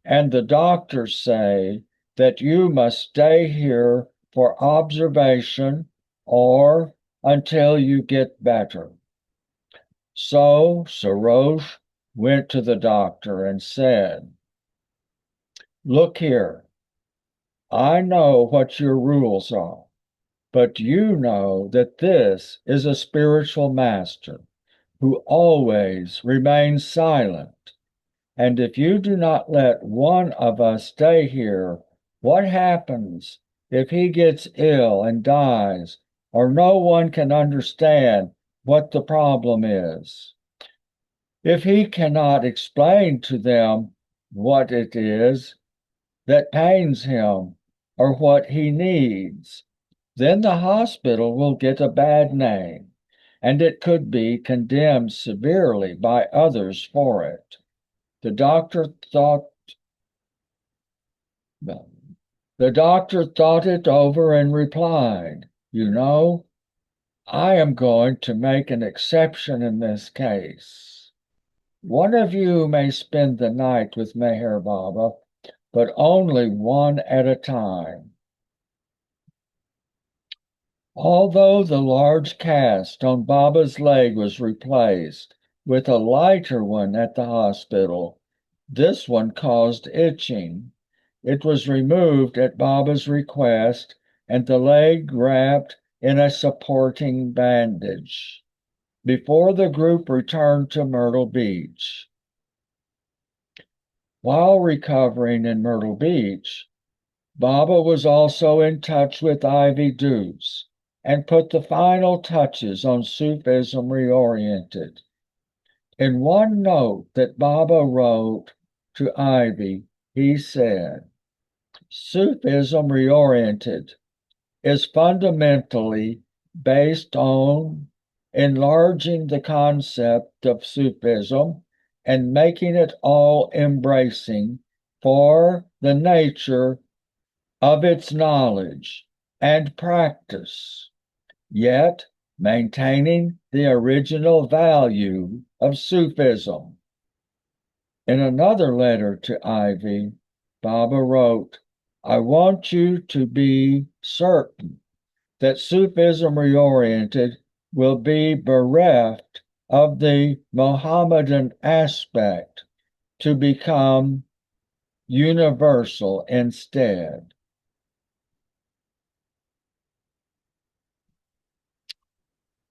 And the doctors say that you must stay here for observation or until you get better." So Sarosh went to the doctor and said, "Look here. I know what your rules are, but you know that this is a spiritual master who always remains silent. And if you do not let one of us stay here, what happens if he gets ill and dies, or no one can understand what the problem is? If he cannot explain to them what it is that pains him or what he needs, then the hospital will get a bad name, and it could be condemned severely by others for it." The doctor thought it over and replied, "You know, I am going to make an exception in this case. One of you may spend the night with Meher Baba, but only one at a time." Although the large cast on Baba's leg was replaced with a lighter one at the hospital, this one caused itching. It was removed at Baba's request and the leg wrapped in a supporting bandage before the group returned to Myrtle Beach. While recovering in Myrtle Beach, Baba was also in touch with Ivy Deuce and put the final touches on Sufism Reoriented. In one note that Baba wrote to Ivy, he said, Sufism Reoriented is fundamentally based on enlarging the concept of Sufism and making it all embracing for the nature of its knowledge and practice, yet maintaining the original value of Sufism. In another letter to Ivy, Baba wrote, I want you to be certain that Sufism Reoriented will be bereft of the Mohammedan aspect to become universal instead.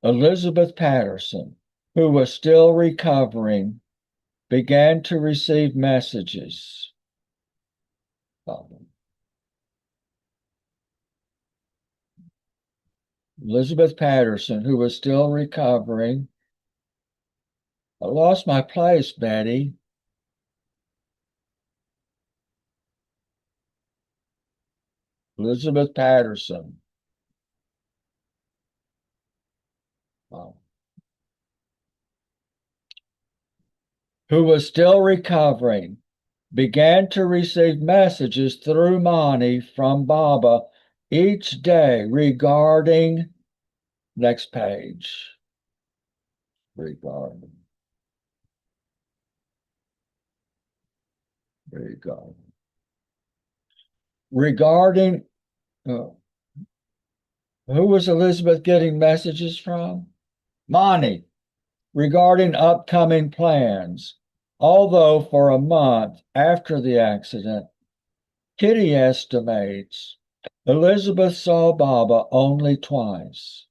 Elizabeth Patterson, who was still recovering, began to receive messages. Elizabeth Patterson, who was still recovering. I lost my place, Betty. Elizabeth Patterson. Who was still recovering, began to receive messages through Mani from Baba each day regarding, next page, regarding, who was Elizabeth getting messages from? Mani, regarding upcoming plans. Although for a month after the accident, Kitty estimates Elizabeth saw Baba only twice.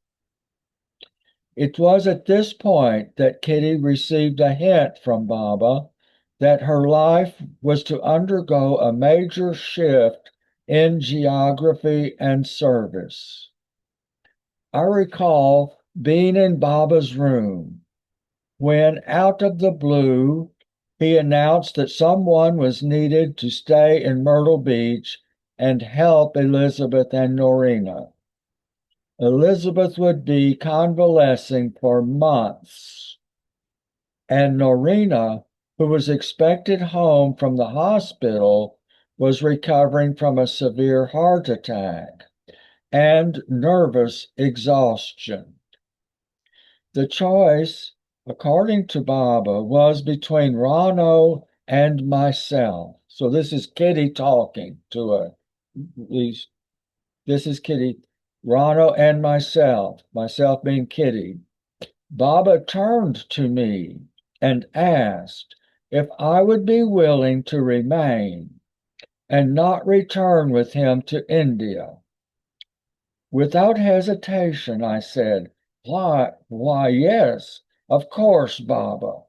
It was at this point that Kitty received a hint from Baba that her life was to undergo a major shift in geography and service. I recall being in Baba's room when, out of the blue, he announced that someone was needed to stay in Myrtle Beach and help Elizabeth and Norina. Elizabeth would be convalescing for months, and Norina, who was expected home from the hospital, was recovering from a severe heart attack and nervous exhaustion. The choice, according to Baba, was between Rano and myself. So this is Kitty talking to her. This is Kitty, Rano and myself being Kitty. Baba turned to me and asked if I would be willing to remain and not return with him to India. Without hesitation, I said, why, yes, of course, Baba.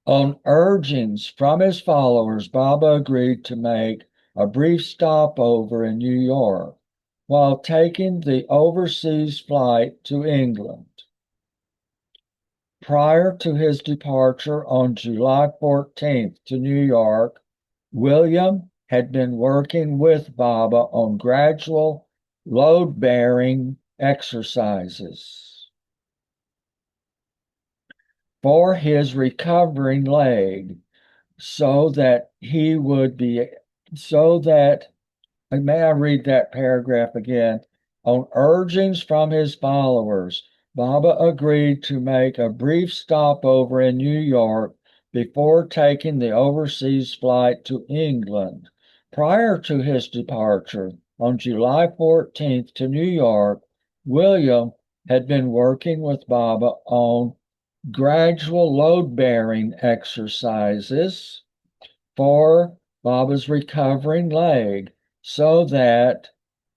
On urgings from his followers, Baba agreed to make a brief stopover in New York while taking the overseas flight to England. Prior to his departure on July 14th to New York, William had been working with Baba on gradual load-bearing exercises for his recovering leg so that he would be, may I read that paragraph again? On urgings from his followers, Baba agreed to make a brief stopover in New York before taking the overseas flight to England. Prior to his departure on July 14th to New York, William had been working with Baba on gradual load-bearing exercises for Baba's recovering leg so that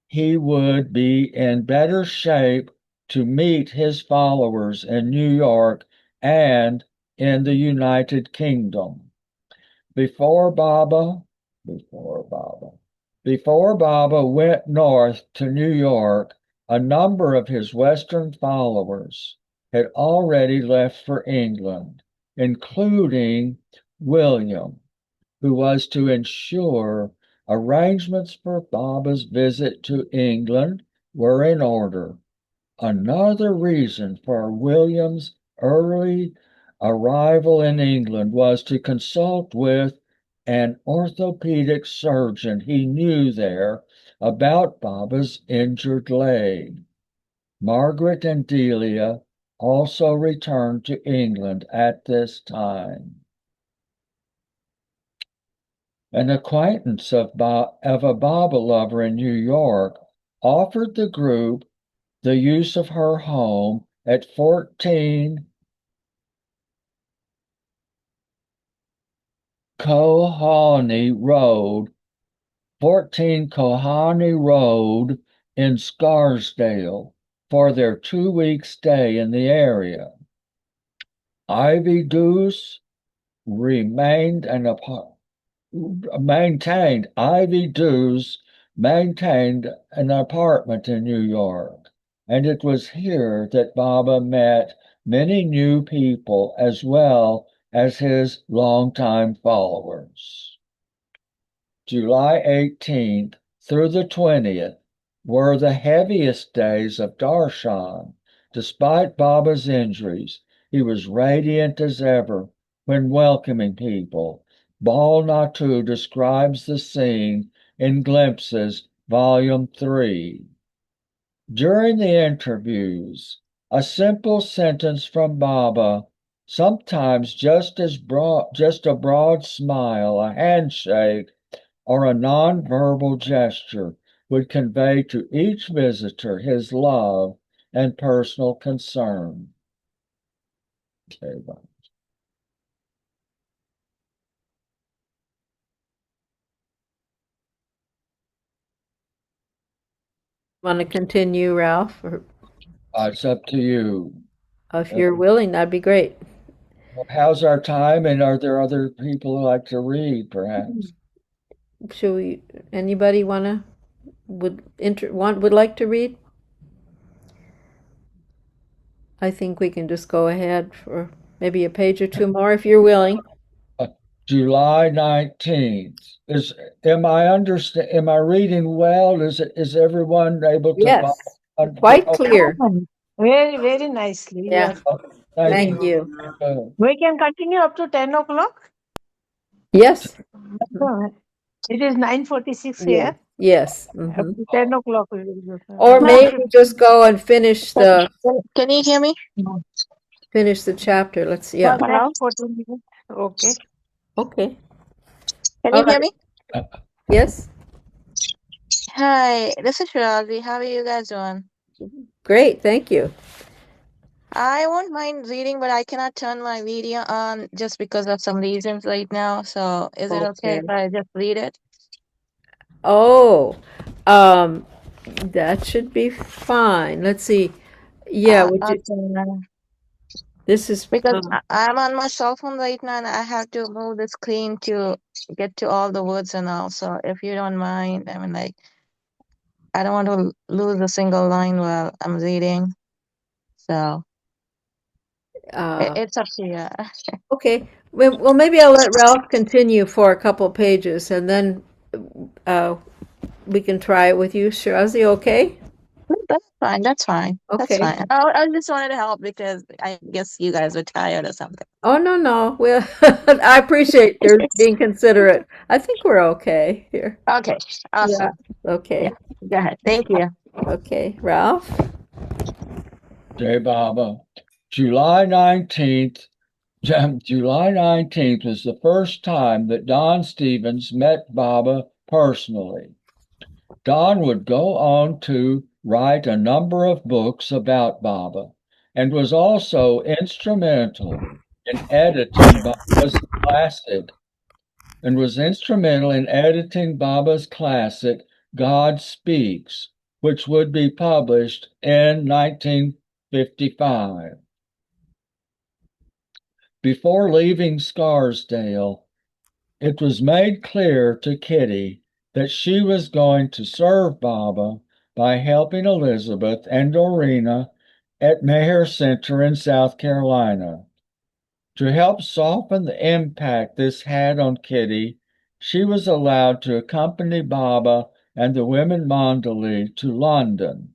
he would be in better shape to meet his followers in New York and in the United Kingdom. Before Baba Before Baba went north to New York, a number of his Western followers had already left for England, including William, who was to ensure arrangements for Baba's visit to England were in order. Another reason for William's early arrival in England was to consult with an orthopedic surgeon he knew there about Baba's injured leg. Margaret and Delia also returned to England at this time. An acquaintance of a Baba lover in New York offered the group the use of her home at 14 Kohani Road in Scarsdale for their 2-week stay in the area. Ivy Deuce maintained an apartment in New York, and it was here that Baba met many new people as well as his longtime followers. July 18th through the 20th were the heaviest days of darshan. Despite Baba's injuries, he was radiant as ever when welcoming people. Bal Natu describes the scene in Glimpses, Volume 3. During the interviews, a simple sentence from Baba, sometimes just a broad smile, a handshake, or a non-verbal gesture would convey to each visitor his love and personal concern. Want to continue, Ralph? Or It's up to you. if you're willing, that'd be great. How's our time, and are there other people who like to read, perhaps? Should we? Anybody would like to read? I think we can just go ahead for maybe a page or two more if you're willing. July 19th. Am I reading well? Is everyone able to Yes, follow? quite clear. Very, very nicely. Yeah. Thank you. We can continue up to 10 o'clock. Yes. It is 9:46 here. Yes. Up to 10 o'clock we will go. Or maybe just go and finish the Can you hear me? chapter. Let's see. Yeah. Now 14 minutes. Okay. Okay. Can you All hear right. me? Yes. Hi, this is Shirazi. How are you guys doing? Great. Thank you. I won't mind reading, but I cannot turn my video on just because of some reasons right now. So is it okay if I just read it? Oh, that should be fine. Let's see. Yeah, this is because I'm on my cell phone right now and I have to move the screen to get to all the words and all. So if you don't mind, I mean, like, I don't want to lose a single line while I'm reading. So it's up to you. Okay. Well, maybe I'll let Ralph continue for a couple pages, and then we can try it with you. Shirazi, okay? That's fine. That's fine. Okay. That's fine. I just wanted to help because I guess you guys were tired or something. Oh, no. Well, I appreciate your being considerate. I think we're okay here. Okay. Awesome. Yeah. Okay. Yeah. Go ahead. Thank you. Okay. Ralph? Jai Baba. July 19th was the first time that Don Stevens met Baba personally. Don would go on to write a number of books about Baba and was also instrumental in editing Baba's classic God Speaks, which would be published in 1955. Before leaving Scarsdale, it was made clear to Kitty that she was going to serve Baba by helping Elizabeth and Dorina at Meher Center in South Carolina. To help soften the impact this had on Kitty, she was allowed to accompany Baba and the women Mandali to London,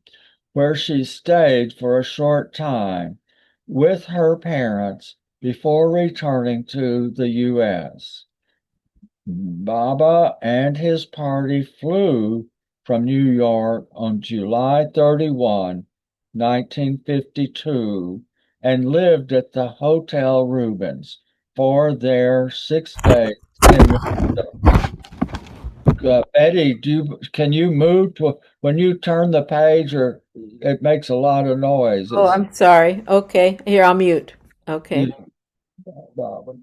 where she stayed for a short time with her parents before returning to the U.S. Baba and his party flew from New York on July 31, 1952, and lived at the Hotel Rubens for their 6 days in Betty, can you move to when you turn the page, or it makes a lot of noise? Oh, I'm sorry. Okay. Here, I'll mute. Okay. Baba.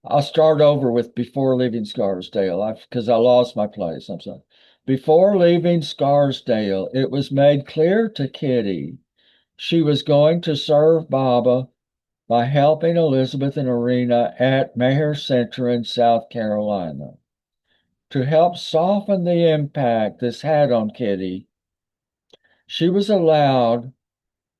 I'll start over with before leaving Scarsdale, because I lost my place. I'm sorry. Before leaving Scarsdale, it was made clear to Kitty she was going to serve Baba by helping Elizabeth and Irina at Meher Center in South Carolina. To help soften the impact this had on Kitty, she was allowed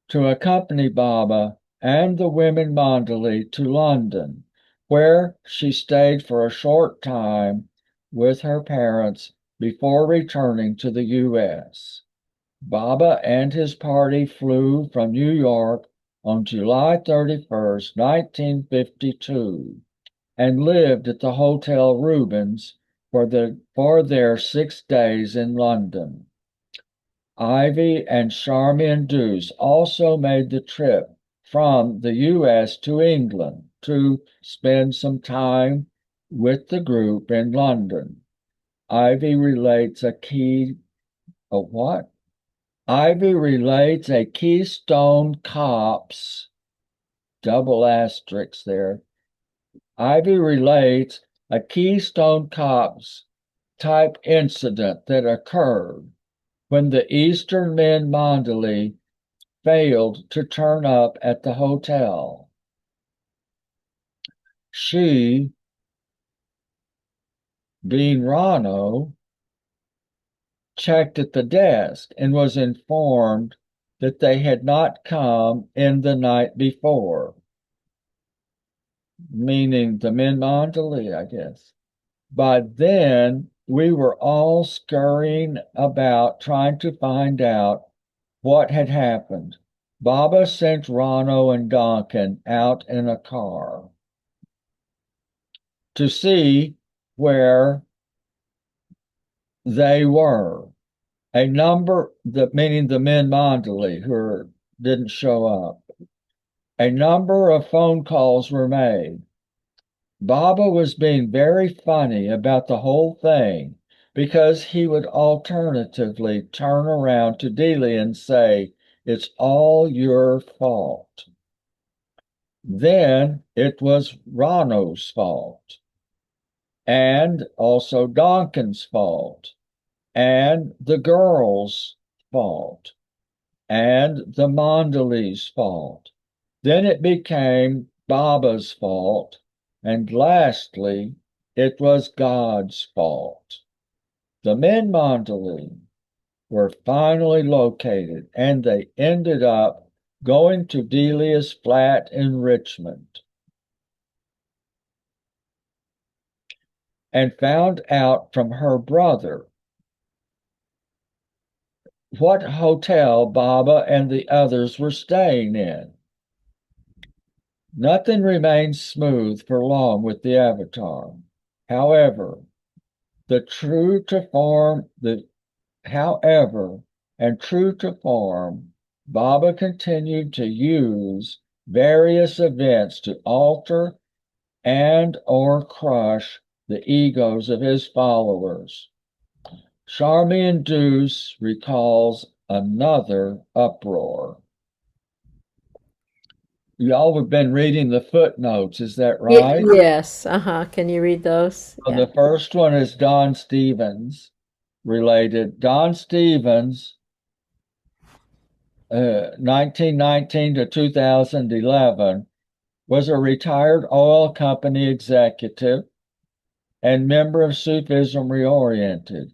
to accompany Baba and the women Mandali to London, where she stayed for a short time with her parents before returning to the U.S. Baba and his party flew from New York on July 31st, 1952, and lived at the Hotel Rubens for their 6 days in London. Ivy and Charmian Deuce also made the trip from the U.S. to England to spend some time with the group in London. Ivy relates a Keystone Cops, double asterisk there. Ivy relates a Keystone Cops type incident that occurred when the Eastern men Mandali failed to turn up at the hotel. She, being Rano, checked at the desk and was informed that they had not come in the night before, meaning the men Mandali, I guess. By then, we were all scurrying about trying to find out what had happened. Baba sent Rano and Donkin out in a car to see where they were. Meaning the men Mandali who didn't show up. A number of phone calls were made. Baba was being very funny about the whole thing because he would alternatively turn around to Delia and say, "It's all your fault." Then it was Rano's fault, and also Donkin's fault, and the girls' fault, and the Mandali's fault. Then it became Baba's fault, and lastly, it was God's fault. The men Mandali were finally located, and they ended up going to Delia's flat in Richmond and found out from her brother what hotel Baba and the others were staying in. Nothing remained smooth for long with the Avatar. However, true to form, Baba continued to use various events to alter and or crush the egos of his followers. Charmian Deuce recalls another uproar. Y'all have been reading the footnotes, is that right? Yes. Can you read those? So the first one is Don Stevens related. Don Stevens, 1919 to 2011, was a retired oil company executive and member of Sufism Reoriented.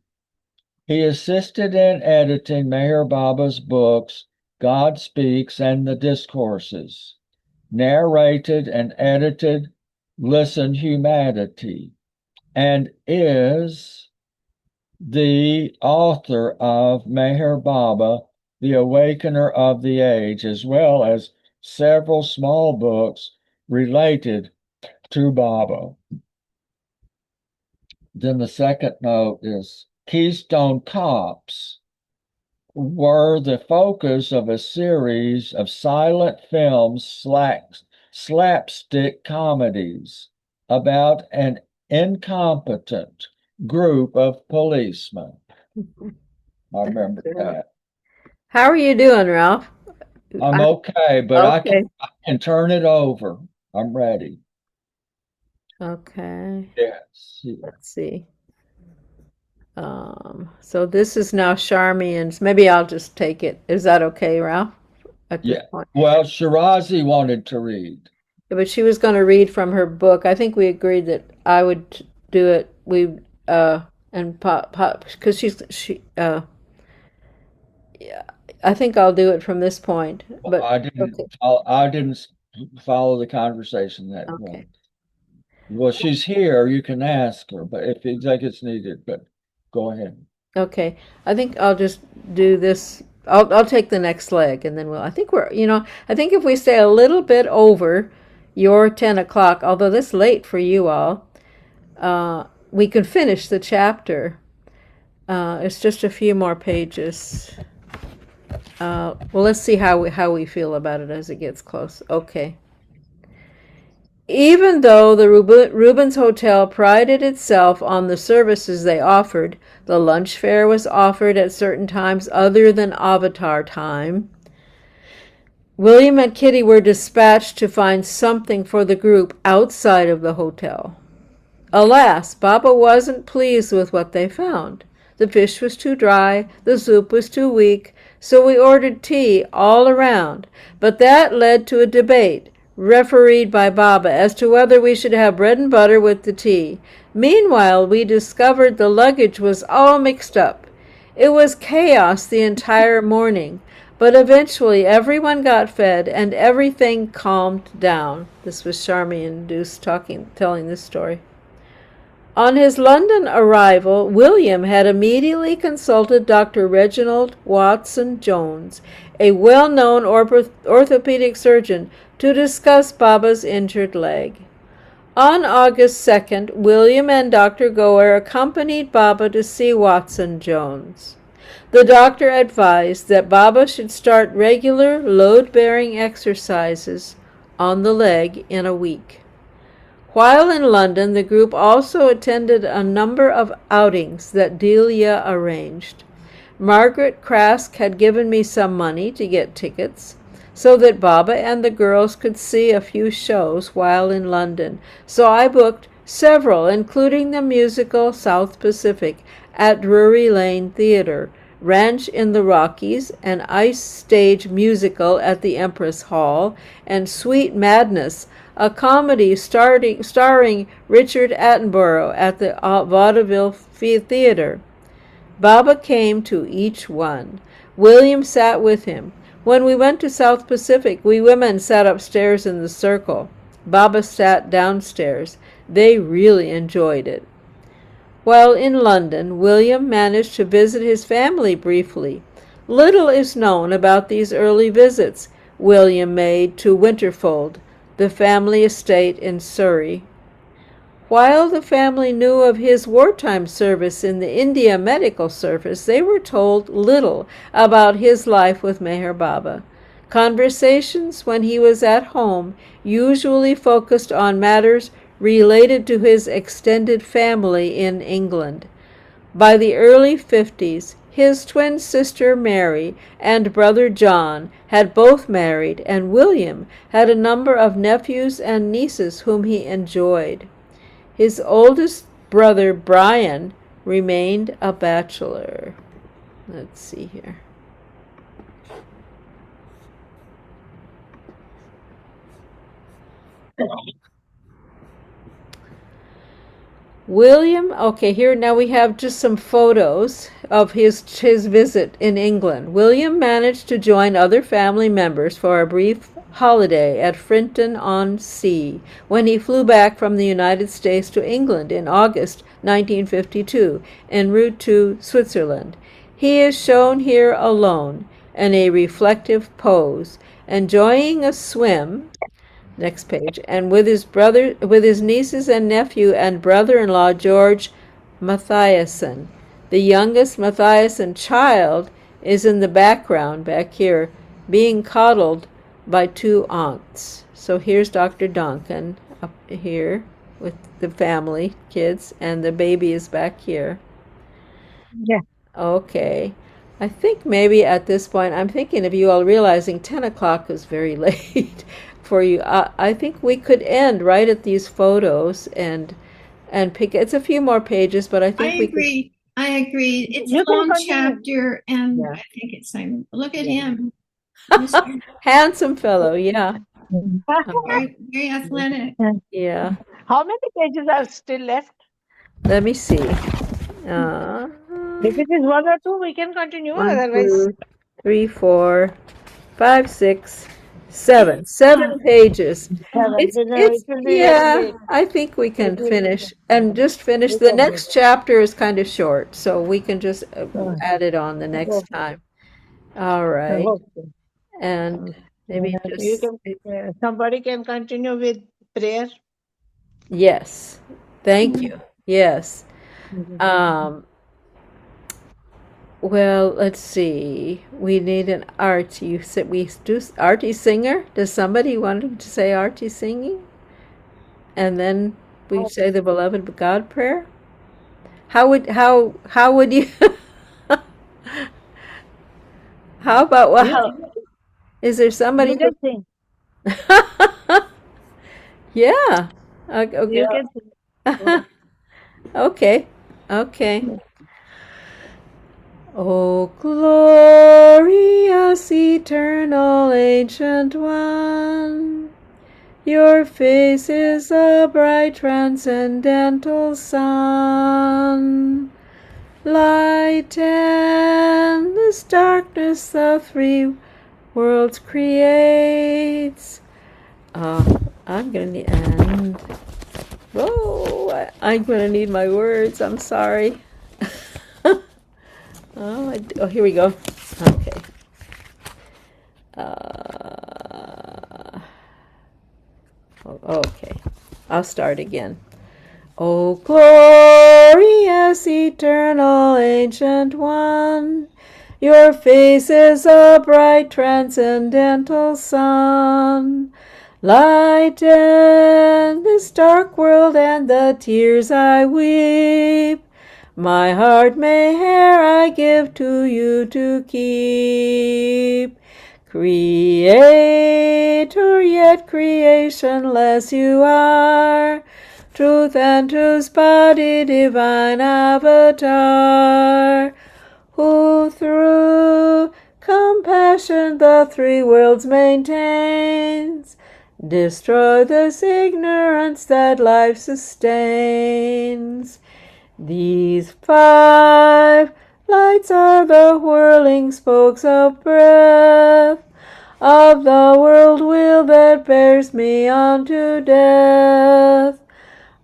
He assisted in editing Meher Baba's books, God Speaks and the Discourses, narrated and edited Listen Humanity, and is the author of Meher Baba, The Awakener of the Age, as well as several small books related to Baba. Then the second note is Keystone Cops were the focus of a series of silent films slapstick comedies about an incompetent group of policemen. I remember that. How are you doing, Ralph? I'm okay, but Okay. I can turn it over. I'm ready. Okay. Yes. Let's see. So this is now Charmian's. Maybe I'll just take it. Is that okay, Ralph? At this Yeah. point. Well, Shirazi wanted to read. Yeah, but she was going to read from her book. I think we agreed that I would do it. And pop because yeah, I think I'll do it from this point. But I didn't. okay. I didn't follow the conversation that Okay. way. Well, she's here. You can ask her, but if you think it's needed, but go ahead. Okay. I think I'll just do this. I'll take the next leg and then I think I think if we stay a little bit over your 10 o'clock, although this late for you all, we can finish the chapter. It's just a few more pages. Well, let's see how we feel about it as it gets close. Okay. Even though the Rubens Hotel prided itself on the services they offered, the lunch fare was offered at certain times other than avatar time. William and Kitty were dispatched to find something for the group outside of the hotel. Alas, Baba wasn't pleased with what they found. The fish was too dry, the soup was too weak, so we ordered tea all around, but that led to a debate refereed by Baba as to whether we should have bread and butter with the tea. Meanwhile, we discovered the luggage was all mixed up. It was chaos the entire morning, but eventually everyone got fed and everything calmed down. This was Charmian Deuce telling this story. On his London arrival, William had immediately consulted Dr. Reginald Watson Jones, a well-known orthopedic surgeon, to discuss Baba's injured leg. On August 2nd, William and Dr. Goer accompanied Baba to see Watson Jones. The doctor advised that Baba should start regular load-bearing exercises on the leg in a week. While in London, the group also attended a number of outings that Delia arranged. Margaret Krask had given me some money to get tickets, so that Baba and the girls could see a few shows while in London. So I booked several, including the musical South Pacific at Drury Lane Theatre, Ranch in the Rockies, an ice stage musical at the Empress Hall, and Sweet Madness, a comedy starring Richard Attenborough at the Vaudeville Theatre. Baba came to each one. William sat with him. When we went to South Pacific, we women sat upstairs in the circle. Baba sat downstairs. They really enjoyed it. While in London, William managed to visit his family briefly. Little is known about these early visits William made to Winterfold, the family estate in Surrey. While the family knew of his wartime service in the India Medical Service, they were told little about his life with Meher Baba. Conversations when he was at home usually focused on matters related to his extended family in England. By the early 50s, his twin sister Mary and brother John had both married, and William had a number of nephews and nieces whom he enjoyed. His oldest brother Brian remained a bachelor. Let's see here. William, okay, here now we have just some photos of his visit in England. William managed to join other family members for a brief holiday at Frinton-on-Sea when he flew back from the United States to England in August 1952 en route to Switzerland. He is shown here alone in a reflective pose, enjoying a swim. Next page. And with his nieces and nephew and brother-in-law George Mathiasen. The youngest Mathiasen child is in the background back here, being coddled by two aunts. So here's Dr. Donkin up here with the family, kids, and the baby is back here. Yeah. Okay. I think maybe at this point, I'm thinking of you all realizing 10 o'clock is very late for you. I think we could end right at these photos and pick. It's a few more pages, but I think I we agree. I agree. It's You a can long continue. chapter, and Yeah. I think it's time. Look at Yeah. him. could. Handsome fellow, yeah. Very, very athletic. Yeah. How many pages are still left? Let me see. If it is one or two, we can continue. 1, Otherwise, 2, 3, 4, 5, 6, 7. 7 pages. It's it will be very yeah, late. I think we can It will- finish and just finish. The next chapter is kind of short, so we can just add it on the next time. All right. Okay. And maybe You just can, somebody can continue with prayer. yes. Thank you. Yes. Well, let's see. We need an art. You said we do arty singer. Does somebody want to say arty singing? And then we say the beloved God prayer. How would you? How about is there somebody? You can sing. Yeah. Okay. You can sing. Okay. Okay. O glorious, eternal, ancient one, your face is a bright, transcendental sun. Light and this darkness the three worlds creates. I'm gonna need I'm gonna need my words. I'm sorry. Oh, here we go. Okay. Okay. I'll start again. O glorious, eternal, ancient one, your face is a bright, transcendental sun. Light in this dark world and the tears I weep. My heart Meher I give to you to keep. Creator, yet creationless you are. Truth and truth's body, divine avatar. Who through compassion the three worlds maintains. Destroy this ignorance that life sustains. These 5 lights are the whirling spokes of breath of the world wheel that bears me on to death.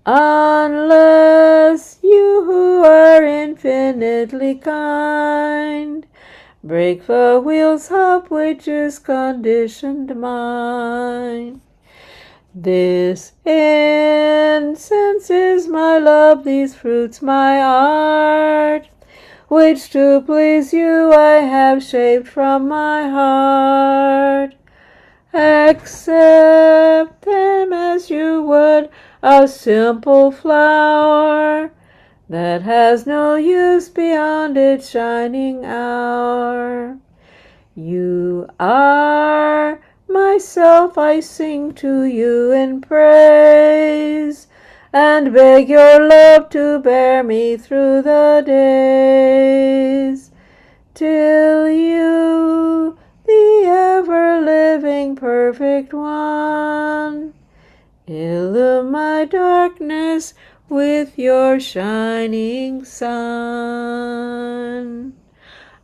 Unless you who are infinitely kind break the wheel's hub which is conditioned mind. This incense is my love, these fruits my art, which to please you I have shaped from my heart. Accept them as you would a simple flower that has no use beyond its shining hour. You are myself, I sing to you in praise, and beg your love to bear me through the days, till you, the ever-living perfect one, illumine my darkness with your shining sun.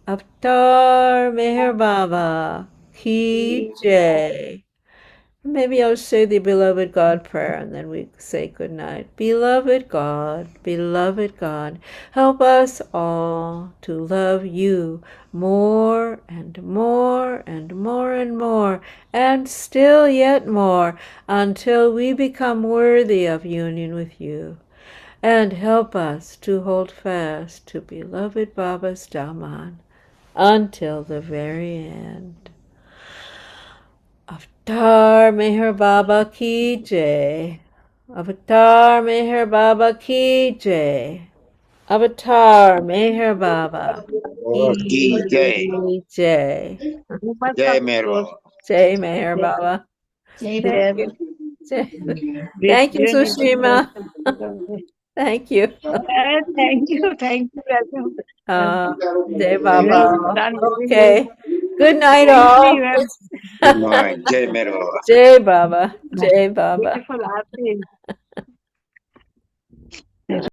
Avatar Meher Baba Ki Jai. Maybe I'll say the beloved God prayer and then we say good night. Beloved God, help us all to love you more and more and more and more and still yet more until we become worthy of union with you. And help us to hold fast to beloved Baba's Dhamman until the very end. Avatar Meher Baba Ki Jai. Avatar Meher Baba Ki Jai. Avatar Meher Baba Ki Jai. Ki Jai. You must Jai come Meher close. Baba. Jai Meher Baba. Jai There. Baba. Jai. We Thank you, you need to close. Sushima. Thank you. Thank you. Thank you. Welcome. Uh, Jai You have Baba. done very good. Okay. Good night, Nicely you all. Good night. Jai Meher Baba. Jai Baba. Jai Baba. beautiful artist.